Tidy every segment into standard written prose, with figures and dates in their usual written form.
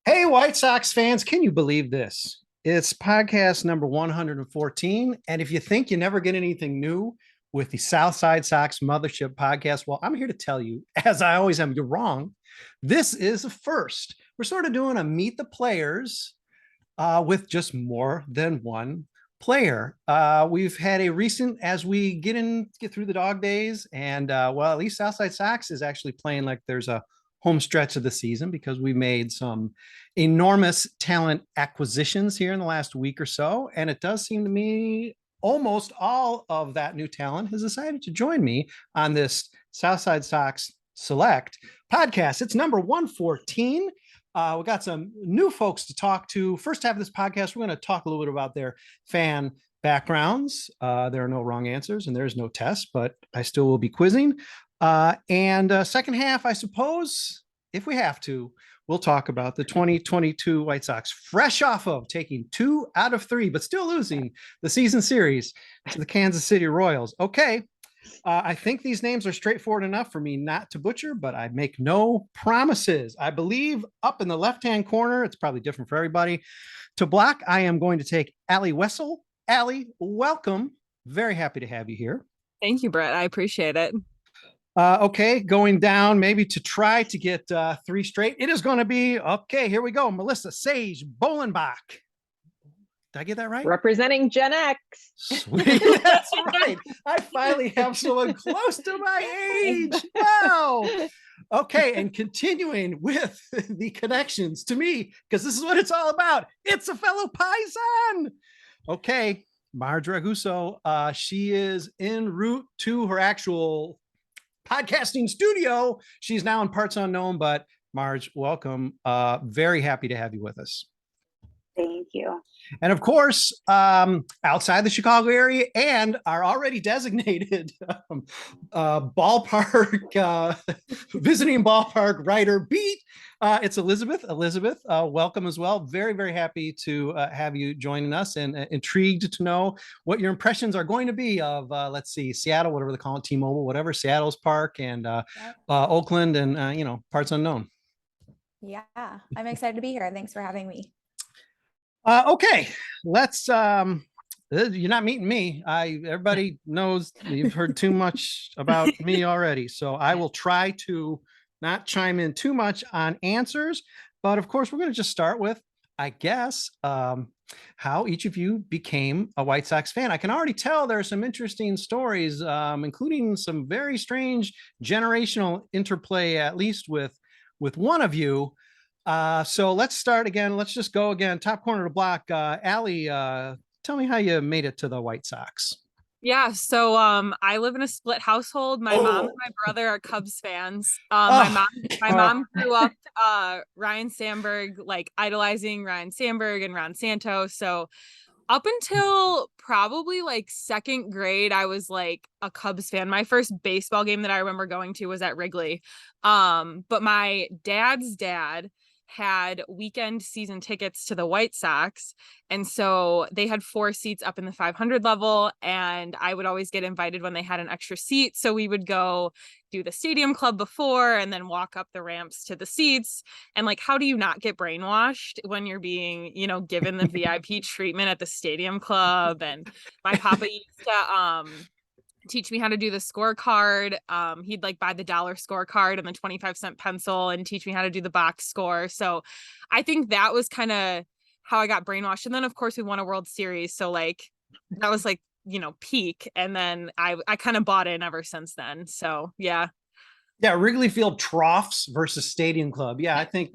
Hey, White Sox fans, can you believe this? It's podcast number 114. And if you think you never get anything new with the Southside Sox Mothership podcast, well, I'm here to tell you, as I always am, you're wrong. This is a first. We're sort of doing a meet the players with just more than one player. We've had a recent, as we get through the dog days, and well, at least Southside Sox is actually playing like there's a home stretch of the season because we made some enormous talent acquisitions here in the last week or so, and it does seem to me almost all of that new talent has decided to join me on this Southside Sox Select podcast. It's number 114. We got some new folks to talk to. First half of this podcast, we're going to talk a little bit about their fan backgrounds. There are no wrong answers and there's no test, but I still will be quizzing. And second half, I suppose, if we have to, we'll talk about the 2022 White Sox, fresh off of taking 2 out of 3, but still losing the season series to the Kansas City Royals. Okay. I think these names are straightforward enough for me not to butcher, but I make no promises. I believe up in the left-hand corner, it's probably different for everybody. To block, I am going to take Allie Wesel. Allie, welcome. Very happy to have you here. Thank you, Brett. I appreciate it. Okay, going down maybe to try to get 3 straight. It is going to be, okay, here we go. Melissa Sage-Bollenbach. Did I get that right? Representing Gen X. Sweet. That's right. I finally have someone close to my age. Wow. Okay. And continuing with the connections to me, because this is what it's all about. It's a fellow Paisan. Okay. Marj Raguso. She is en route to her actual podcasting studio. She's now in parts unknown, but Marj, welcome. Very happy to have you with us. Thank you. And of course, outside the Chicago area and our already designated ballpark, visiting ballpark writer beat, it's Elizabeth. Elizabeth, welcome as well. Very, very happy to have you joining us and intrigued to know what your impressions are going to be of, let's see, Seattle, whatever they call it, T-Mobile, whatever, Seattle's park and Oakland and, parts unknown. Yeah, I'm excited to be here. Thanks for having me. Okay, let's you're not meeting me. Everybody knows you've heard too much about me already, so I will try to not chime in too much on answers, but of course we're going to just start with, I guess, how each of you became a White Sox fan. I can already tell there are some interesting stories, including some very strange generational interplay, at least with one of you. So let's start again. Let's just go again. Top corner of the block. Allie, tell me how you made it to the White Sox. Yeah, so I live in a split household. My mom and my brother are Cubs fans. My mom grew up Ryan Sandberg, like idolizing Ryan Sandberg and Ron Santos. So up until probably like second grade, I was like a Cubs fan. My first baseball game that I remember going to was at Wrigley. But my dad's dad had weekend season tickets to the White Sox. And so they had 4 seats up in the 500 level. And I would always get invited when they had an extra seat. So we would go do the stadium club before and then walk up the ramps to the seats. And like, how do you not get brainwashed when you're being, given the VIP treatment at the stadium club? And my papa used to, teach me how to do the scorecard. He'd like buy the dollar scorecard and the 25-cent pencil and teach me how to do the box score. So I think that was kind of how I got brainwashed. And then of course we won a World Series. So like that was like, peak. And then I kind of bought in ever since then. So yeah. Yeah, Wrigley Field troughs versus Stadium Club. Yeah, I think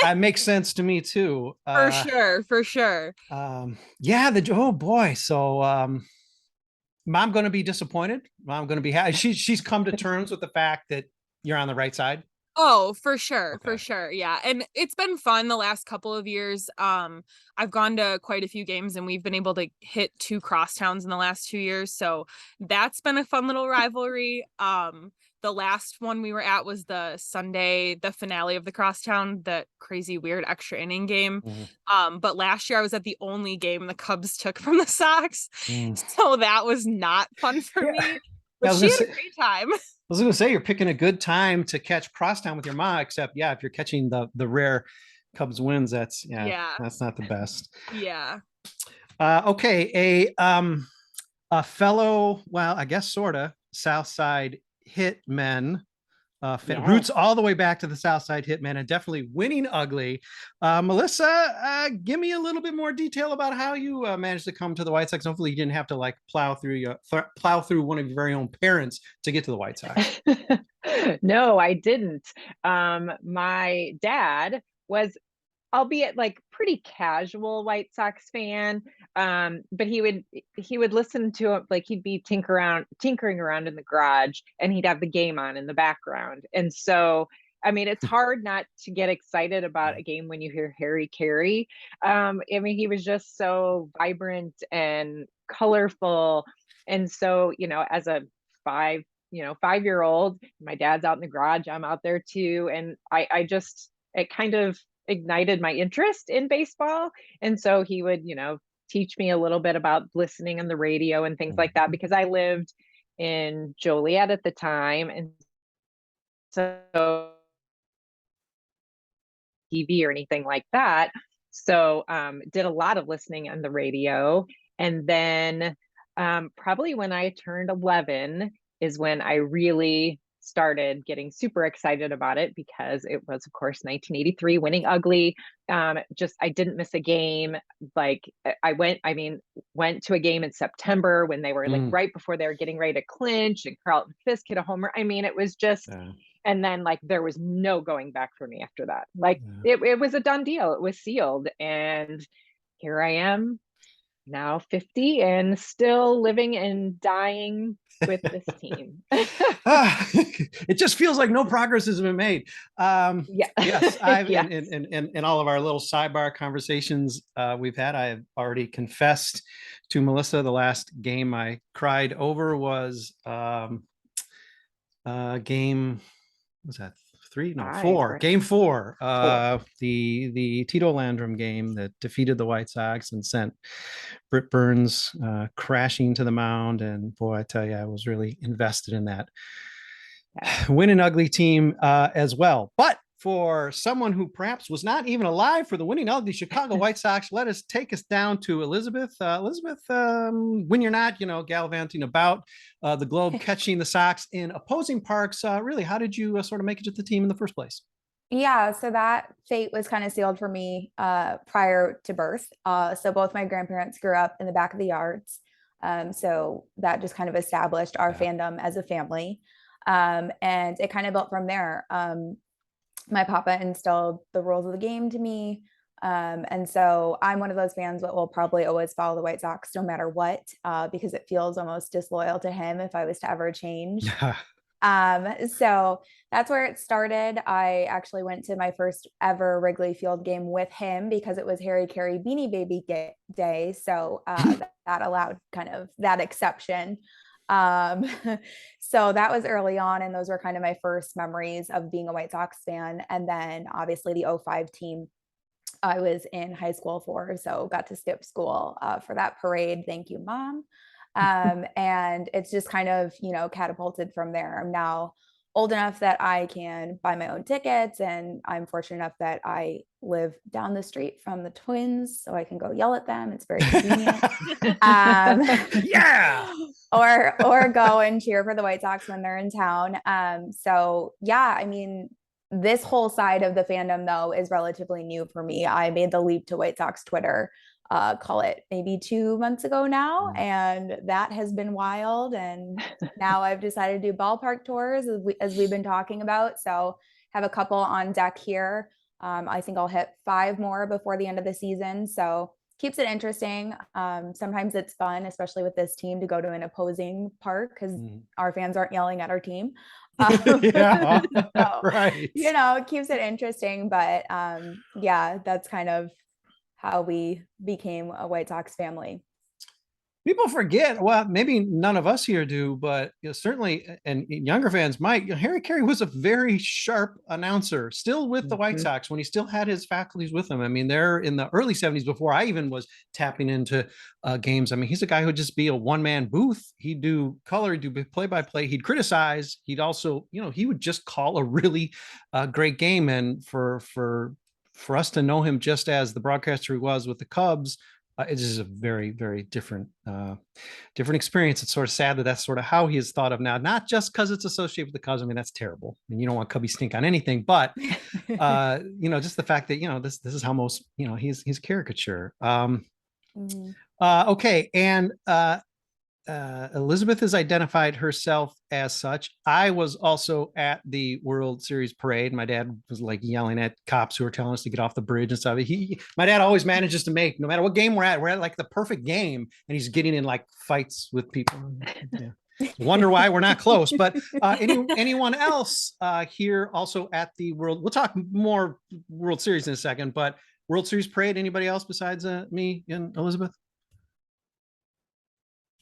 that makes sense to me too. For sure. Yeah, oh boy. So Mom going to be disappointed. Mom going to be happy. She's come to terms with the fact that you're on the right side. Oh, for sure. Okay. For sure. Yeah. And it's been fun the last couple of years. I've gone to quite a few games and we've been able to hit 2 crosstowns in the last 2 years. So that's been a fun little rivalry. The last one we were at was the Sunday, the finale of the crosstown, the crazy weird extra inning game. Mm-hmm. But last year I was at the only game the Cubs took from the Sox. So that was not fun for me. But she had a great time. I was going to say, you're picking a good time to catch crosstown with your mom, except, yeah, if you're catching the rare Cubs wins. That's Yeah. that's not the best. Yeah. Okay, a fellow, well, I guess sorta South Side hitmen. Roots all the way back to the South Side Hitmen and definitely winning ugly. Melissa, give me a little bit more detail about how you managed to come to the White Sox. Hopefully, you didn't have to like plow through one of your very own parents to get to the White Sox. No, I didn't. My dad was, albeit like pretty casual White Sox fan, but he would listen to it, like he'd be tinkering around in the garage, and he'd have the game on in the background. And so, I mean, it's hard not to get excited about a game when you hear Harry Carey. I mean, he was just so vibrant and colorful. And so, as a 5-year-old, my dad's out in the garage, I'm out there too, and it kind of ignited my interest in baseball. And so he would, teach me a little bit about listening on the radio and things like that, because I lived in Joliet at the time. And so TV or anything like that. So did a lot of listening on the radio. And then probably when I turned 11 is when I really started getting super excited about it, because it was, of course, 1983 winning ugly. I didn't miss a game. Like I went to a game in September when they were like right before they were getting ready to clinch, and Carlton Fisk hit a homer. I mean, it was just, and then like there was no going back for me after that. Like it was a done deal. It was sealed. And here I am now 50 and still living and dying with this team. It just feels like no progress has been made. Yes, I've in all of our little sidebar conversations we've had, I have already confessed to Melissa the last game I cried over was game, was that game four, the Tito Landrum game that defeated the White Sox and sent Britt Burns crashing to the mound. And boy, I tell you, I was really invested in that winning ugly team as well. But for someone who perhaps was not even alive for the winning ugly Chicago White Sox, take us down to Elizabeth. Elizabeth, when you're not, gallivanting about the globe, catching the Sox in opposing parks, really, how did you sort of make it to the team in the first place? Yeah, so that fate was kind of sealed for me prior to birth. So both my grandparents grew up in the back of the yards. So that just kind of established our fandom as a family. And it kind of built from there. My papa instilled the rules of the game to me. And so I'm one of those fans that will probably always follow the White Sox no matter what, because it feels almost disloyal to him if I was to ever change. So that's where it started. I actually went to my first ever Wrigley Field game with him because it was Harry Carey Beanie Baby Day. So that allowed kind of that exception. So that was early on, and those were kind of my first memories of being a White Sox fan. And then obviously the 2005 team I was in high school for, so got to skip school for that parade. Thank you, Mom. And it's just kind of, catapulted from there. I'm now old enough that I can buy my own tickets, and I'm fortunate enough that I live down the street from the Twins, so I can go yell at them. It's very convenient. Or go and cheer for the White Sox when they're in town. So yeah, I mean, this whole side of the fandom though is relatively new for me. I made the leap to White Sox Twitter, call it maybe 2 months ago now. And that has been wild. And now I've decided to do ballpark tours as we've been talking about. So have a couple on deck here. I think I'll hit 5 more before the end of the season. So keeps it interesting. Sometimes it's fun, especially with this team, to go to an opposing park because our fans aren't yelling at our team. Right. It keeps it interesting. But yeah, that's kind of how we became a White Sox family. People forget, well, maybe none of us here do, but certainly, and younger fans might, Harry Carey was a very sharp announcer, still with the White Sox when he still had his faculties with him. I mean, they're in the early 70s before I even was tapping into games. I mean, he's a guy who would just be a one-man booth. He'd do color, he'd do play-by-play, he'd criticize. He'd also, he would just call a really great game. And for for us to know him just as the broadcaster he was with the Cubs, it is a very, very different experience. It's sort of sad that that's sort of how he is thought of now, not just because it's associated with the Cubs. I mean, that's terrible. I mean, you don't want Cubby stink on anything, but just the fact that, this is how most, he's caricature. Okay. And Elizabeth has identified herself as such. I was also at the World Series parade. My dad was like yelling at cops who were telling us to get off the bridge and stuff. My dad always manages to make, no matter what game we're at like the perfect game, and he's getting in like fights with people. Yeah. Wonder why we're not close. But anyone else here also at the World? We'll talk more World Series in a second, but World Series parade. Anybody else besides me and Elizabeth?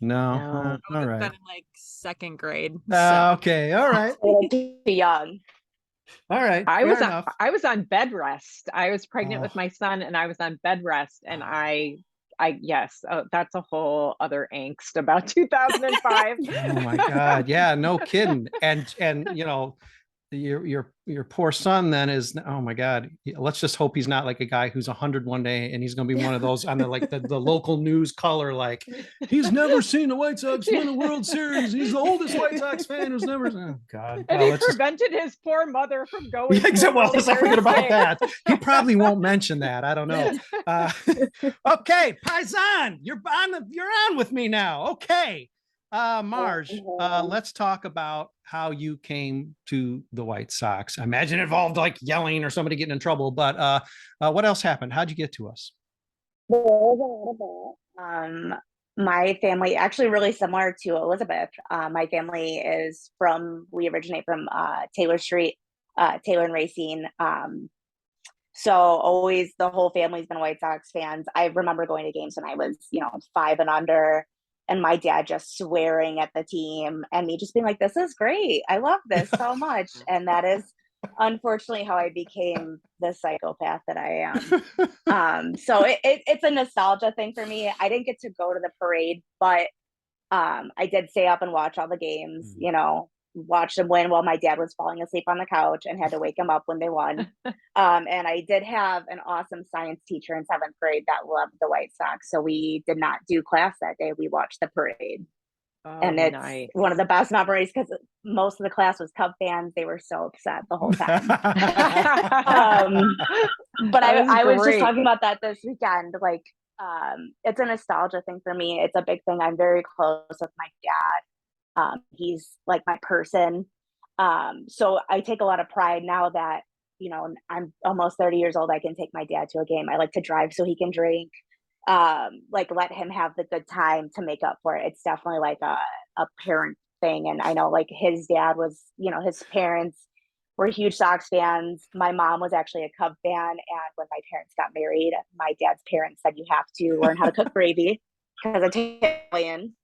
No. All right. Been in like second grade. Okay. All right. Too young. All right. I was on bed rest. I was pregnant with my son, and I was on bed rest, and yes, that's a whole other angst about 2005. Oh my God. Yeah, no kidding. And your poor son then is, oh my God, let's just hope he's not like a guy who's 100 one day and he's going to be one of those on the local news color, like he's never seen the White Sox win a World Series. He's the oldest White Sox fan who's never. Oh God. And he prevented his poor mother from going. Well, let's not forget about that. He probably won't mention that. I don't know. Okay, Paisan, you're on with me now. Okay. Marj, let's talk about how you came to the White Sox. I imagine it involved like yelling or somebody getting in trouble, but what else happened? How'd you get to us? My family, actually really similar to Elizabeth. My family we originate from Taylor Street, Taylor and Racine. So always the whole family's been White Sox fans. I remember going to games when I was, 5 and under, and my dad just swearing at the team and me just being like, this is great. I love this so much. And that is unfortunately how I became the psychopath that I am. So it's a nostalgia thing for me. I didn't get to go to the parade, but I did stay up and watch all the games, watch them win while my dad was falling asleep on the couch and had to wake him up when they won. And I did have an awesome science teacher in 7th grade that loved the White Sox. So we did not do class that day. We watched the parade. And it's one of the best memories because most of the class was Cub fans. They were so upset the whole time. But I was just talking about that this weekend. Like, it's a nostalgia thing for me. It's a big thing. I'm very close with my dad. He's like my person. So I take a lot of pride now that, I'm almost 30 years old. I can take my dad to a game. I like to drive so he can drink, let him have the good time to make up for it. It's definitely like a parent thing. And I know like his dad was, his parents were huge Sox fans. My mom was actually a Cub fan. And when my parents got married, my dad's parents said, you have to learn how to cook gravy because I'm Italian.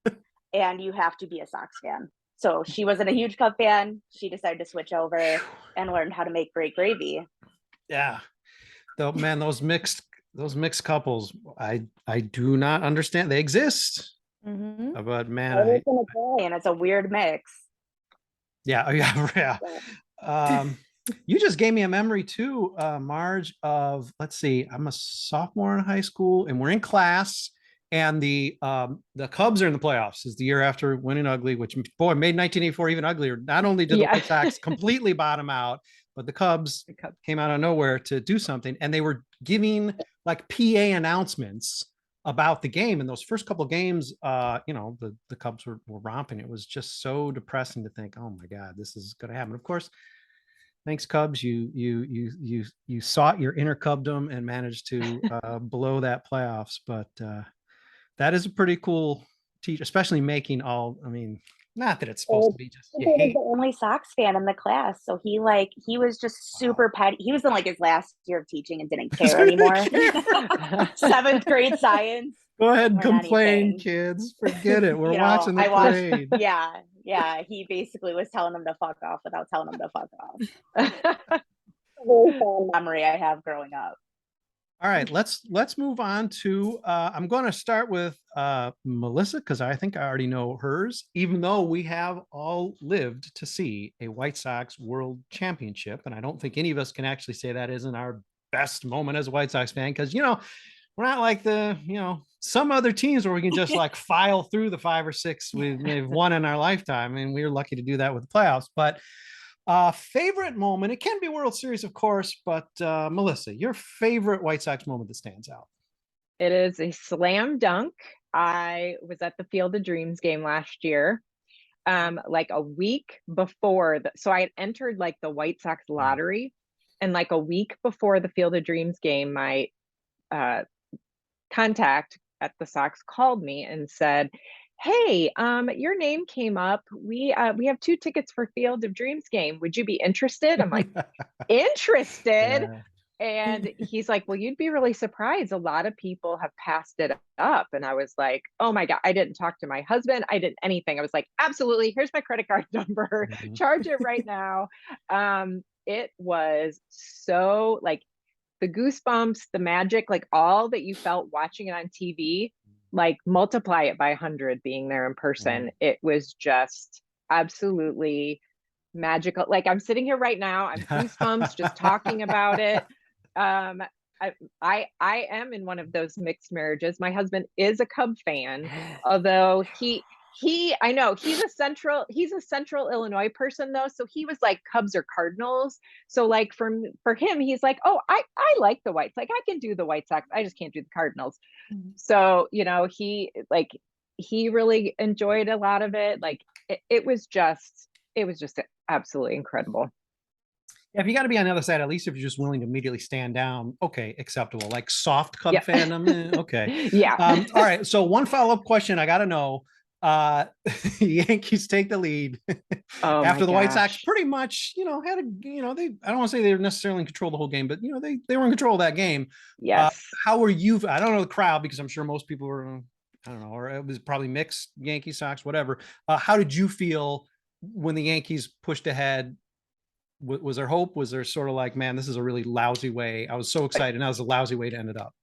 And you have to be a Sox fan. So she wasn't a huge Cub fan. She decided to switch over and learn how to make great gravy. Yeah. Though, man, those mixed couples, I do not understand. They exist. Mm-hmm. But man, it's a weird mix. Yeah. You just gave me a memory too, Marj, of, let's see, I'm a sophomore in high school and we're in class. And the Cubs are in the playoffs. Is the year after winning ugly, which boy made 1984 even uglier. Not only did the White Sox completely bottom out, but the Cubs came out of nowhere to do something, and they were giving like PA announcements about the game. And those first couple of games, the Cubs were romping. It was just so depressing to think, oh my God, this is going to happen. Of course, thanks Cubs, you sought your inner Cubdom and managed to blow that playoffs, but. That is a pretty cool teach, especially making not that it's supposed to be just he was the only Sox fan in the class. So he was just super petty. He was in like his last year of teaching and didn't care anymore. 7th grade science. Go ahead and complain, kids. Forget it. We're watching the parade. Yeah. He basically was telling them to fuck off without telling them to fuck off. Very fond memory I have growing up. All right, let's move on to, I'm going to start with Melissa, because I think I already know hers, even though we have all lived to see a White Sox World Championship. And I don't think any of us can actually say that isn't our best moment as a White Sox fan, because we're not like some other teams where we can just like file through the 5 or 6 we've won in our lifetime, and we were lucky to do that with the playoffs. But favorite moment, it can be World Series, of course, but Melissa, your favorite White Sox moment that stands out? It is a slam dunk. I was at the Field of Dreams game last year, like a week before. So I had entered like the White Sox lottery, and like a week before the Field of Dreams game, my contact at the Sox called me and said, "Hey, your name came up. We have 2 tickets for Field of Dreams game. Would you be interested?" I'm like, interested? Yeah. And he's like, "Well, you'd be really surprised. A lot of people have passed it up." And I was like, oh my God, I didn't talk to my husband. I didn't anything. I was like, absolutely. Here's my credit card number. Charge it right now. It was so like the goosebumps, the magic, like all that you felt watching it on TV, like multiply it by 100 being there in person. It was just absolutely magical. Like I'm sitting here right now, I'm goosebumps just talking about it. I am in one of those mixed marriages. My husband is a Cub fan, although I know he's a central Illinois person though. So he was like Cubs or Cardinals. So like for him, he's like, oh, I like the Whites. Like I can do the White Sox. I just can't do the Cardinals. So, he really enjoyed a lot of it. Like it was just absolutely incredible. Yeah, if you got to be on the other side, at least if you're just willing to immediately stand down, okay, acceptable. Like soft Cub fandom, okay. Yeah. All right. So one follow-up question I got to know: Yankees take the lead after the White Sox pretty much, had a, I don't want to say they were necessarily in control the whole game, but they were in control of that game. Yes. How were you? I don't know the crowd, because I'm sure most people were, I don't know, or it was probably mixed, Yankee, Sox, whatever. How did you feel when the Yankees pushed ahead? Was there hope? Was there sort of like, man, this is a really lousy way? I was so excited, and that was a lousy way to end it up.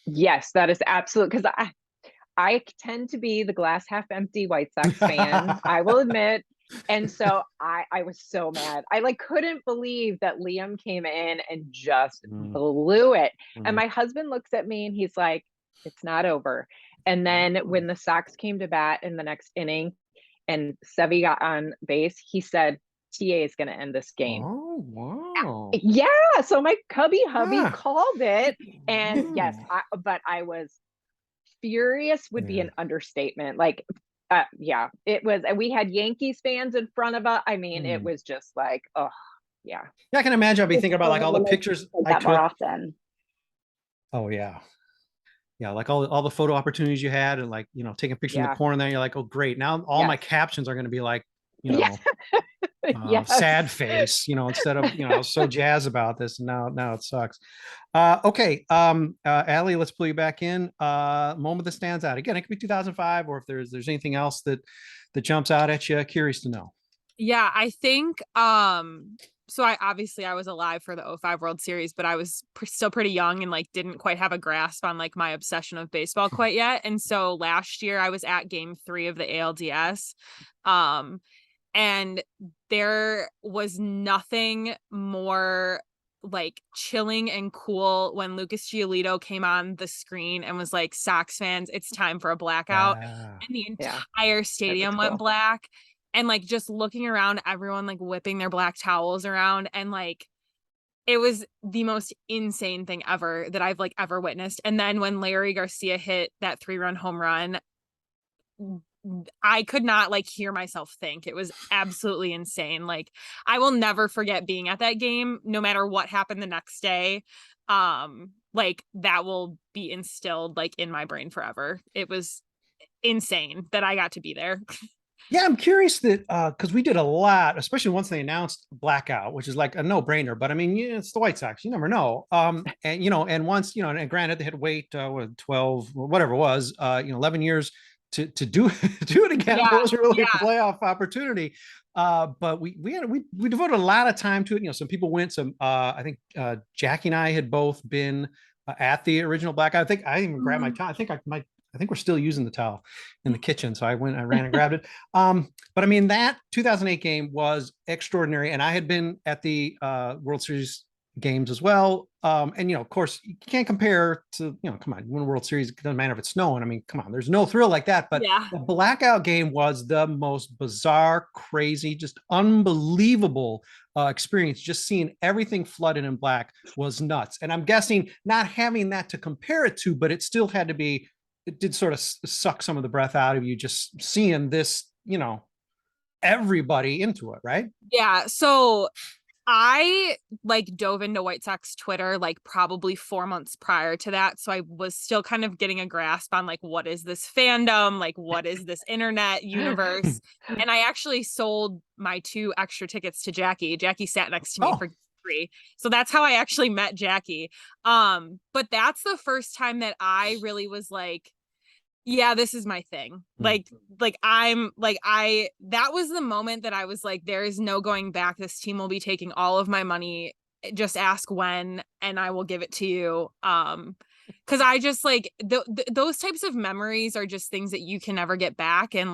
Yes, that is absolute. Because I tend to be the glass half empty White Sox fan, I will admit. And so I was so mad. I like couldn't believe that Liam came in and just blew it. And my husband looks at me and he's like, it's not over. And then when the Sox came to bat in the next inning and Sevy got on base, he said, TA is going to end this game. Oh, wow. Yeah. So my cubby hubby called it. And yes, but I was furious would be an understatement. Like, it was, and we had Yankees fans in front of us. I mean, it was just like, oh yeah. Yeah, I can imagine. I'll be thinking about like all the pictures I took more often. Oh yeah. Yeah, like all the photo opportunities you had, and like, taking pictures in the corner there, you're like, oh great. Now all my captions are going to be like, sad face, instead of, I was so jazzed about this, and now it sucks. Okay. Allie, let's pull you back in. Moment that stands out. Again, it could be 2005, or if there's anything else that jumps out at you. Curious to know. Yeah, I think, so I was alive for the 2005 World Series, but I was still pretty young and like didn't quite have a grasp on like my obsession of baseball quite yet. And so last year I was at Game 3 of the ALDS. And there was nothing more like chilling and cool when Lucas Giolito came on the screen and was like, Sox fans, it's time for a blackout. And the entire stadium went black. And like just looking around, everyone like whipping their black towels around, and like it was the most insane thing ever that I've like ever witnessed. And then when Larry Garcia hit that 3-run home run, I could not like hear myself think. It was absolutely insane. Like I will never forget being at that game, no matter what happened the next day. Like that will be instilled like in my brain forever. It was insane that I got to be there. Yeah, I'm curious that because we did a lot, especially once they announced blackout, which is like a no-brainer. But I mean, it's the White Sox. You never know. And and once and granted, they had to wait 12, whatever it was, 11 years to do it again. It was really a playoff opportunity. But we devoted a lot of time to it. Some people went. Some I think Jackie and I had both been at the original blackout. I think I even grabbed my towel. I think we're still using the towel in the kitchen. So I ran and grabbed it. But I mean, that 2008 game was extraordinary. And I had been at the World Series games as well. And of course, you can't compare to, come on, you win a World Series, it doesn't matter if it's snowing. I mean, come on, there's no thrill like that. But Yeah. the blackout game was the most bizarre, crazy, just unbelievable experience. Just seeing everything flooded in black was nuts. And I'm guessing not having that to compare it to, but it still had to be, it did sort of suck some of the breath out of you just seeing this, everybody into it, right? Yeah. So I dove into White Sox Twitter probably 4 months prior to that. So I was still kind of getting a grasp on what is this fandom? What is this internet universe? And I actually sold my 2 extra tickets to Jackie. Jackie sat next to me for free. So that's how I actually met Jackie. But that's the first time that I really was yeah, this is my thing. That was the moment that I was there is no going back. This team will be taking all of my money. Just ask when, and I will give it to you. Cause I just those types of memories are just things that you can never get back. And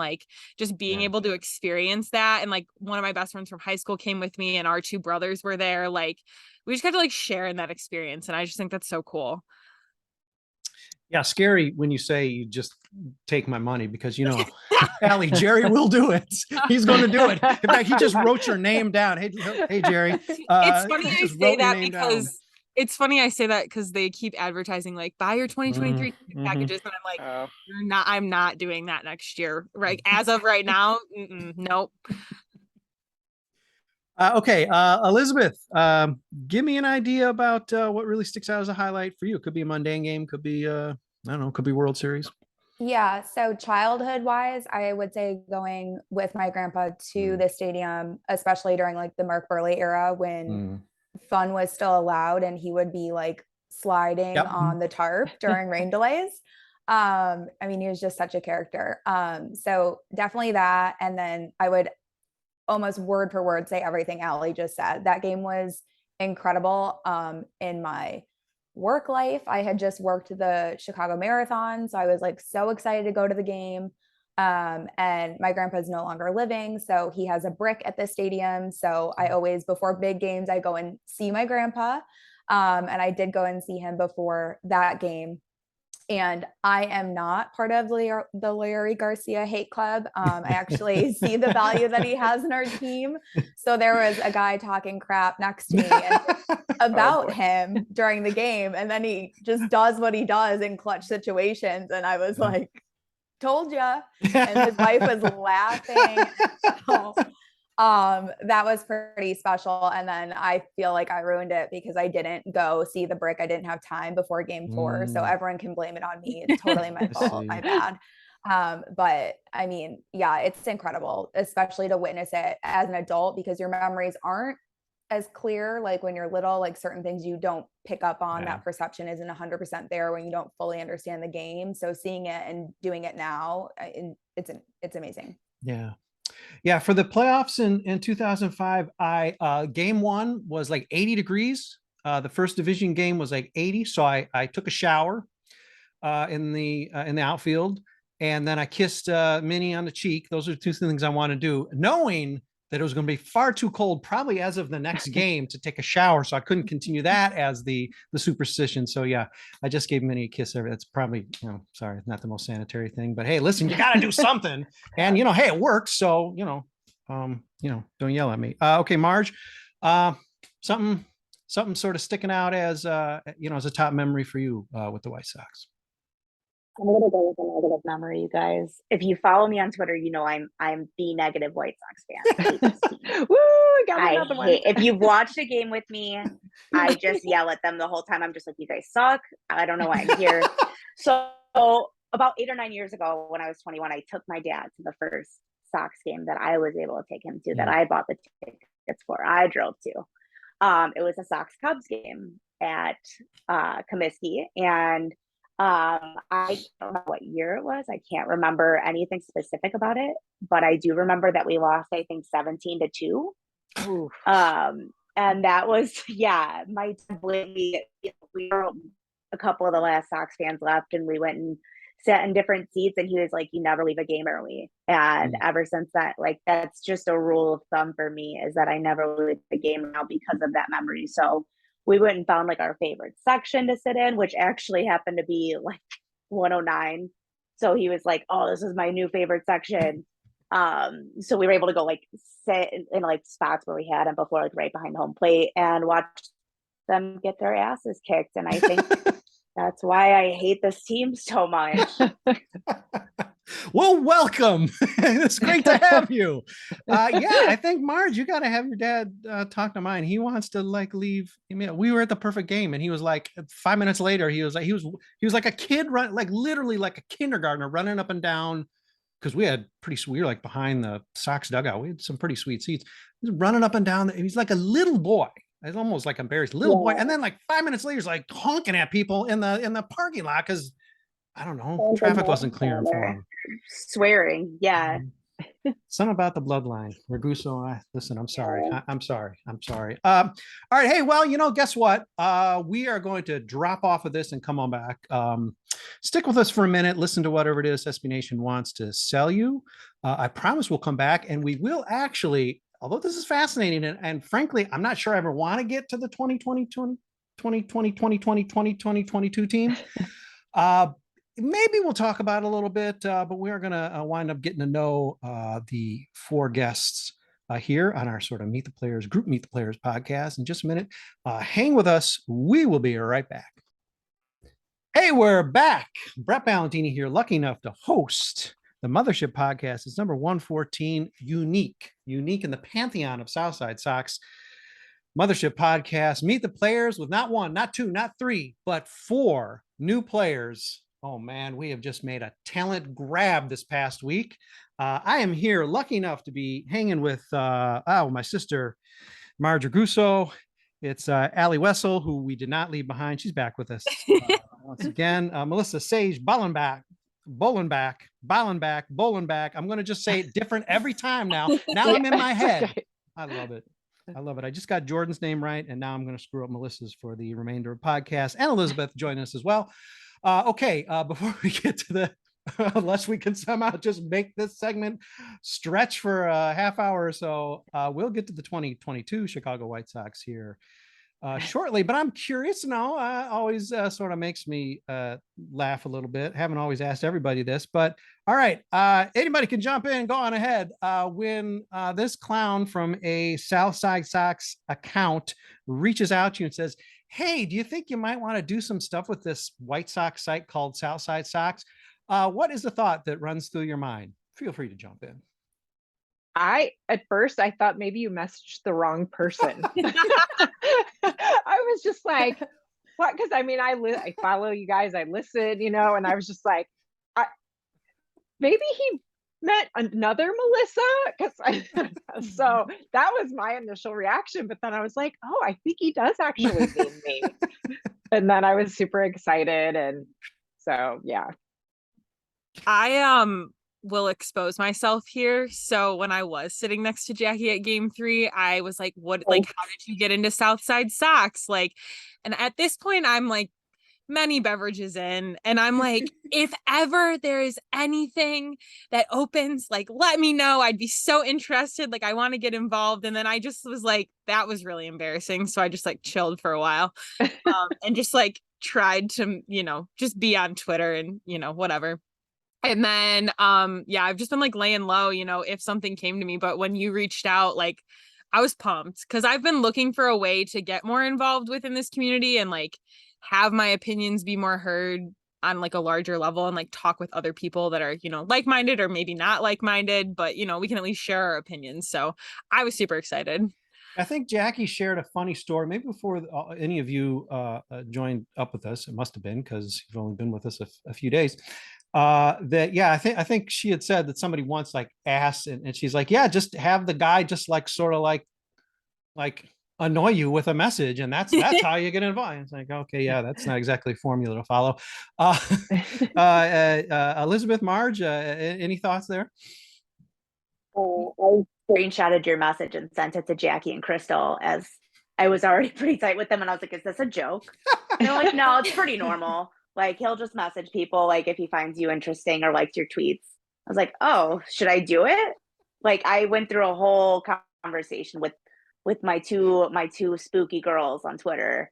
just being able to experience that. And one of my best friends from high school came with me, and our 2 brothers were there. We just got to share in that experience. And I just think that's so cool. Yeah, scary when you say you just take my money, because Allie, Jerry will do it. He's going to do it. In fact, he just wrote your name down. Hey, Jerry. It's funny I say that because it's funny I say that because they keep advertising buy your 2023 packages, and I'm I'm not doing that next year. Right, as of right now, nope. Okay, Elizabeth, give me an idea about what really sticks out as a highlight for you. It could be a mundane game, could be I don't know, could be World Series. Yeah, so childhood wise, I would say going with my grandpa to the stadium, especially during the Mark Burley era when fun was still allowed, and he would be sliding on the tarp during rain delays. I mean, he was just such a character. So definitely that. And then I would almost word for word say everything Allie just said. That game was incredible. In my work life, I had just worked the Chicago Marathon, so I was so excited to go to the game. And my grandpa's no longer living, so he has a brick at the stadium. So I always, before big games, I go and see my grandpa. And I did go and see him before that game. And I am not part of the Larry Garcia hate club. I actually see the value that he has in our team. So there was a guy talking crap next to me about him during the game. And then he just does what he does in clutch situations. And I was told ya. And his wife was laughing. So, that was pretty special. And then I feel like I ruined it because I didn't go see the brick. I didn't have time before game 4. So everyone can blame it on me. It's totally my fault. My bad. But I mean, yeah, it's incredible, especially to witness it as an adult, because your memories aren't as clear. When you're little, certain things you don't pick up on, that perception isn't 100% there when you don't fully understand the game. So seeing it and doing it now, it's amazing. Yeah, for the playoffs in 2005, game 1 was 80 degrees. The first division game was 80. So I took a shower in the outfield, and then I kissed Minnie on the cheek. Those are 2 things I want to do, knowing that it was going to be far too cold, probably as of the next game, to take a shower. So I couldn't continue that as the superstition. So yeah, I just gave Minnie a kiss. That's probably, sorry, not the most sanitary thing, but hey, listen, you got to do something. And hey, it works. So, don't yell at me. Okay, Marj, something sort of sticking out as as a top memory for you with the White Sox. I'm gonna go with a negative memory, you guys. If you follow me on Twitter, I'm the negative White Sox fan. I hate this team. Woo! Got another one. If you've watched a game with me, I just yell at them the whole time. I'm just you guys suck. I don't know why I'm here. So about 8 or 9 years ago, when I was 21, I took my dad to the first Sox game that I was able to take him to, that I bought the tickets for. I drove to. It was a Sox Cubs game at Comiskey, and I don't know what year it was. I can't remember anything specific about it, but I do remember that we lost, I think 17-2. And that was, my dad, we were a couple of the last Sox fans left, and we went and sat in different seats, and he was you never leave a game early. And ever since that, that's just a rule of thumb for me, is that I never leave a game now because of that memory. So we went and found like our favorite section to sit in, which actually happened to be like 109. So he was like, oh, this is my new favorite section. So we were able to go like sit in like spots where we had them before, like right behind home plate, and watch them get their asses kicked. And I think that's why I hate this team so much. Well, welcome. It's great to have you. Yeah, I think Marj, you got to have your dad talk to mine. He wants to like leave. I mean, we were at the perfect game, and he was like 5 minutes later. He was like a kid run, like literally like a kindergartner running up and down, because we were like behind the Sox dugout. We had some pretty sweet seats. He's running up and down. He's like a little boy. It's almost like embarrassed little boy. And then like 5 minutes later, he's like honking at people in the parking lot because I don't know, traffic wasn't clearing for him. Swearing, yeah. Something about the bloodline. Raguso, listen, I'm sorry. I'm sorry. All right. Hey, well, guess what? We are going to drop off of this and come on back. Stick with us for a minute. Listen to whatever it is SB Nation wants to sell you. I promise we'll come back, and we will actually, although this is fascinating, and frankly, I'm not sure I ever want to get to the 2022 team. Maybe we'll talk about it a little bit, but we are going to wind up getting to know the 4 guests here on our sort of Meet the Players podcast in just a minute. Hang with us. We will be right back. Hey, we're back. Brett Ballantini here, lucky enough to host the Mothership podcast. It's number 114, unique in the pantheon of Southside Sox Mothership podcast. Meet the Players with not 1, not 2, not 3, but 4 new players. Oh man, we have just made a talent grab this past week. I am here, lucky enough to be hanging with my sister, Marj Raguso. It's Allie Wesel, who we did not leave behind. She's back with us once again. Melissa Sage-Bollenbach. I'm going to just say it different every time now. Now I'm in my head. Okay. I love it. I just got Jordan's name right, and now I'm going to screw up Melissa's for the remainder of the podcast. And Elizabeth joining us as well. Okay, before we get to the, unless we can somehow just make this segment stretch for a half hour or so, we'll get to the 2022 Chicago White Sox here shortly. But I'm curious to know, always sort of makes me laugh a little bit. Haven't always asked everybody this, but all right, anybody can jump in, go on ahead. When this clown from a Southside Sox account reaches out to you and says, hey, do you think you might want to do some stuff with this White Sox site called Southside Sox? What is the thought that runs through your mind? Feel free to jump in. At first I thought maybe you messaged the wrong person. I was just like, what? Because I mean, I follow you guys, I listen, and I was just like, maybe he met another Melissa, so that was my initial reaction. But then I was like, oh, I think he does actually mean me. And then I was super excited, and so yeah. I will expose myself here. So when I was sitting next to Jackie at game 3, I was like, how did you get into Southside Sox? And at this point I'm like many beverages in, and I'm like, if ever there is anything that opens, let me know. I'd be so interested. I want to get involved. And then I just was like, that was really embarrassing. So I just chilled for a while and just tried to, just be on Twitter and, whatever. And then, I've just been laying low, if something came to me. But when you reached out, I was pumped because I've been looking for a way to get more involved within this community and have my opinions be more heard on a larger level and talk with other people that are, like-minded or maybe not like-minded, but, we can at least share our opinions. So I was super excited. I think Jackie shared a funny story, maybe before any of you joined up with us. It must have been because you've only been with us a few days. I think she had said that somebody once asked, and she's like, yeah, just have the guy just sort of annoy you with a message, and that's how you get involved. It's okay, yeah, that's not exactly a formula to follow. Elizabeth, Marj, any thoughts there? I screenshotted your message and sent it to Jackie and Crystal, as I was already pretty tight with them, and I was like, is this a joke? And they're like, no, it's pretty normal. He'll just message people if he finds you interesting or likes your tweets. I was like, oh, should I do it? I went through a whole conversation with with my two spooky girls on Twitter.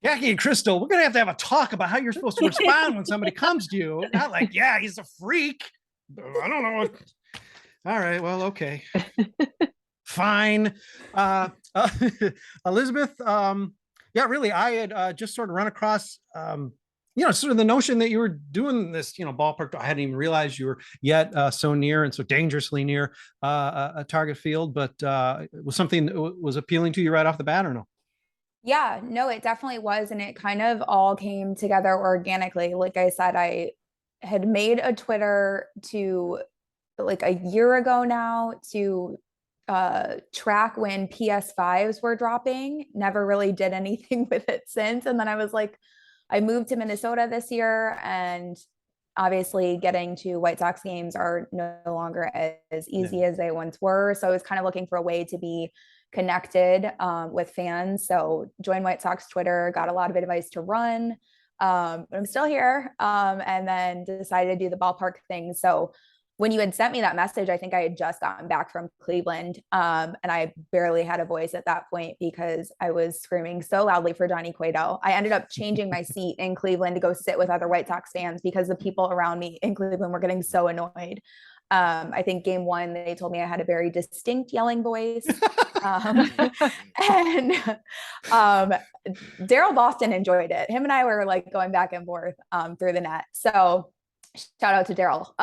Jackie and Crystal, we're gonna have a talk about how you're supposed to respond when somebody comes to you. Not like, yeah, he's a freak. I don't know. All right, well, okay. Fine. Elizabeth, yeah, really, I had just sort of run across sort of the notion that you were doing this, ballpark. I hadn't even realized you were yet so near and so dangerously near a target field, but it was something that was appealing to you right off the bat, or no? Yeah, no, it definitely was. And it kind of all came together organically. Like I said, I had made a Twitter to like a year ago now to track when PS5s were dropping. Never really did anything with it since. And then I was like, I moved to Minnesota this year, and obviously getting to White Sox games are no longer as easy as they once were. So I was kind of looking for a way to be connected with fans. So joined White Sox Twitter, got a lot of advice to run. But I'm still here. And then decided to do the ballpark thing. So when you had sent me that message, I think I had just gotten back from Cleveland. And I barely had a voice at that point because I was screaming so loudly for Johnny Cueto. I ended up changing my seat in Cleveland to go sit with other White Sox fans because the people around me in Cleveland were getting so annoyed. I think game one, they told me I had a very distinct yelling voice. And Daryl Boston enjoyed it. Him and I were like going back and forth through the net. So shout out to Daryl.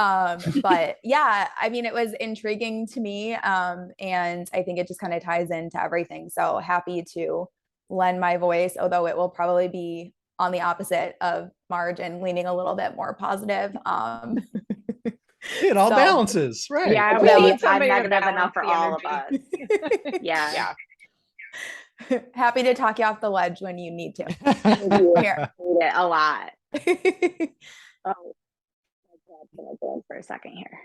But yeah, I mean, it was intriguing to me. And I think it just kind of ties into everything. So happy to lend my voice, although it will probably be on the opposite of Marj and leaning a little bit more positive. It all balances, right? Yeah, we need I'm negative enough for all of us. Yeah. Happy to talk you off the ledge when you need to. Here, need it a lot. Oh, for a second here.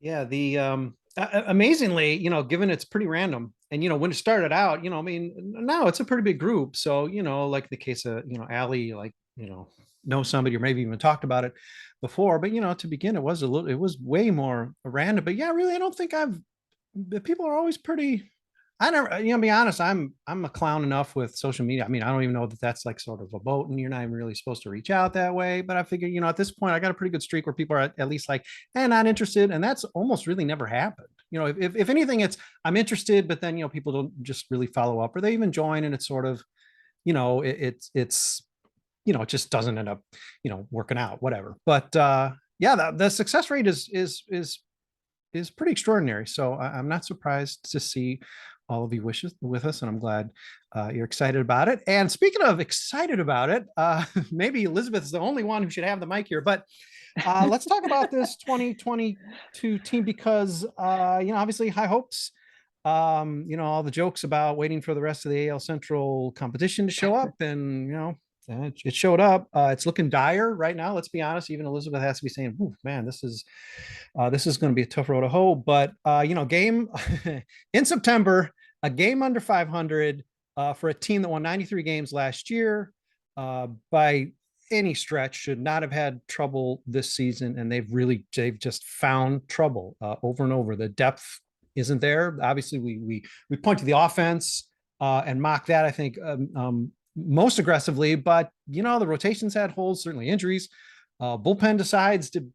Yeah, the amazingly, given it's pretty random, and when it started out, I mean, now it's a pretty big group. So like the case of Allie, like know somebody or maybe even talked about it before, but to begin, it was way more random. But yeah, really, I don't think people are always pretty. I never, to be honest, I'm a clown enough with social media. I mean, I don't even know that that's like sort of a vote, and you're not even really supposed to reach out that way. But I figure, at this point, I got a pretty good streak where people are at least like, not interested, and that's almost really never happened. If anything, it's I'm interested, but then people don't just really follow up, or they even join, and it's sort of, it's it just doesn't end up, working out, whatever. But yeah, the success rate is pretty extraordinary. So I'm not surprised to see all of you wishes with us, and I'm glad you're excited about it. And speaking of excited about it, maybe Elizabeth is the only one who should have the mic here, but let's talk about this 2022 team because obviously high hopes. All the jokes about waiting for the rest of the AL Central competition to show up, and it showed up. It's looking dire right now. Let's be honest. Even Elizabeth has to be saying, man, this is going to be a tough road to hoe. But, game in September, a game under 500 for a team that won 93 games last year by any stretch should not have had trouble this season. And they've just found trouble over and over. The depth isn't there. Obviously, we point to the offense and mock that, I think, most aggressively, but the rotations had holes, certainly injuries. Bullpen decides to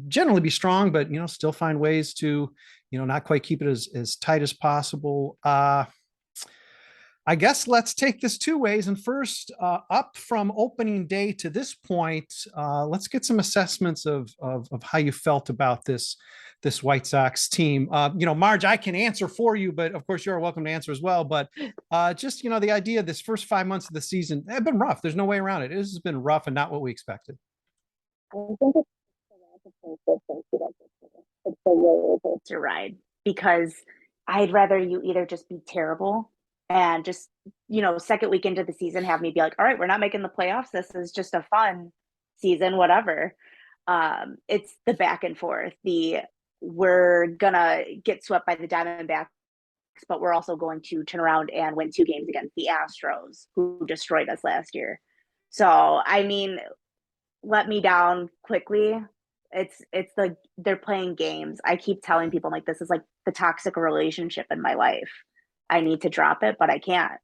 generally be strong, but still find ways to not quite keep it as tight as possible. I guess let's take this two ways. And first, up from opening day to this point, let's get some assessments of how you felt about this White Sox team. Marj, I can answer for you, but of course you're welcome to answer as well. But just, the idea of this first 5 months of the season have been rough. There's no way around it. It has been rough and not what we expected. I think it's a roller coaster ride because I'd rather you either just be terrible and just, second week into the season, have me be like, all right, we're not making the playoffs. This is just a fun season, whatever. It's the back and forth. We're gonna get swept by the Diamondbacks, but we're also going to turn around and win 2 games against the Astros, who destroyed us last year. So, I mean, let me down quickly. it's the they're playing games. I keep telling people, I'm like, this is like the toxic relationship in my life. I need to drop it, but I can't.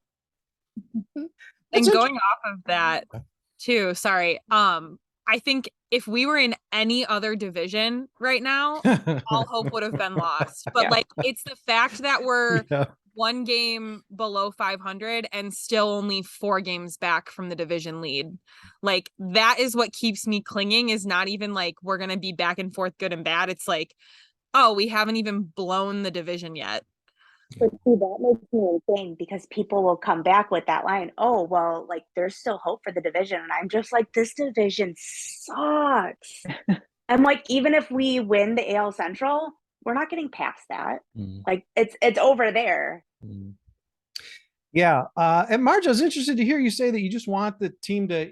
And going off of that too, sorry. I think if we were in any other division right now, all hope would have been lost. But Yeah. like, it's the fact that we're Yeah. one game below 500 and still only 4 games back from the division lead. Like, that is what keeps me clinging, is not even like we're going to be back and forth good and bad. It's like, oh, we haven't even blown the division yet. But see, that makes me insane because people will come back with that line, oh, well, like there's still hope for the division. And I'm just like, this division sucks. I'm like, even if we win the AL Central, we're not getting past that. Like it's over there. Yeah. And Marj, I was interested to hear you say that you just want the team to,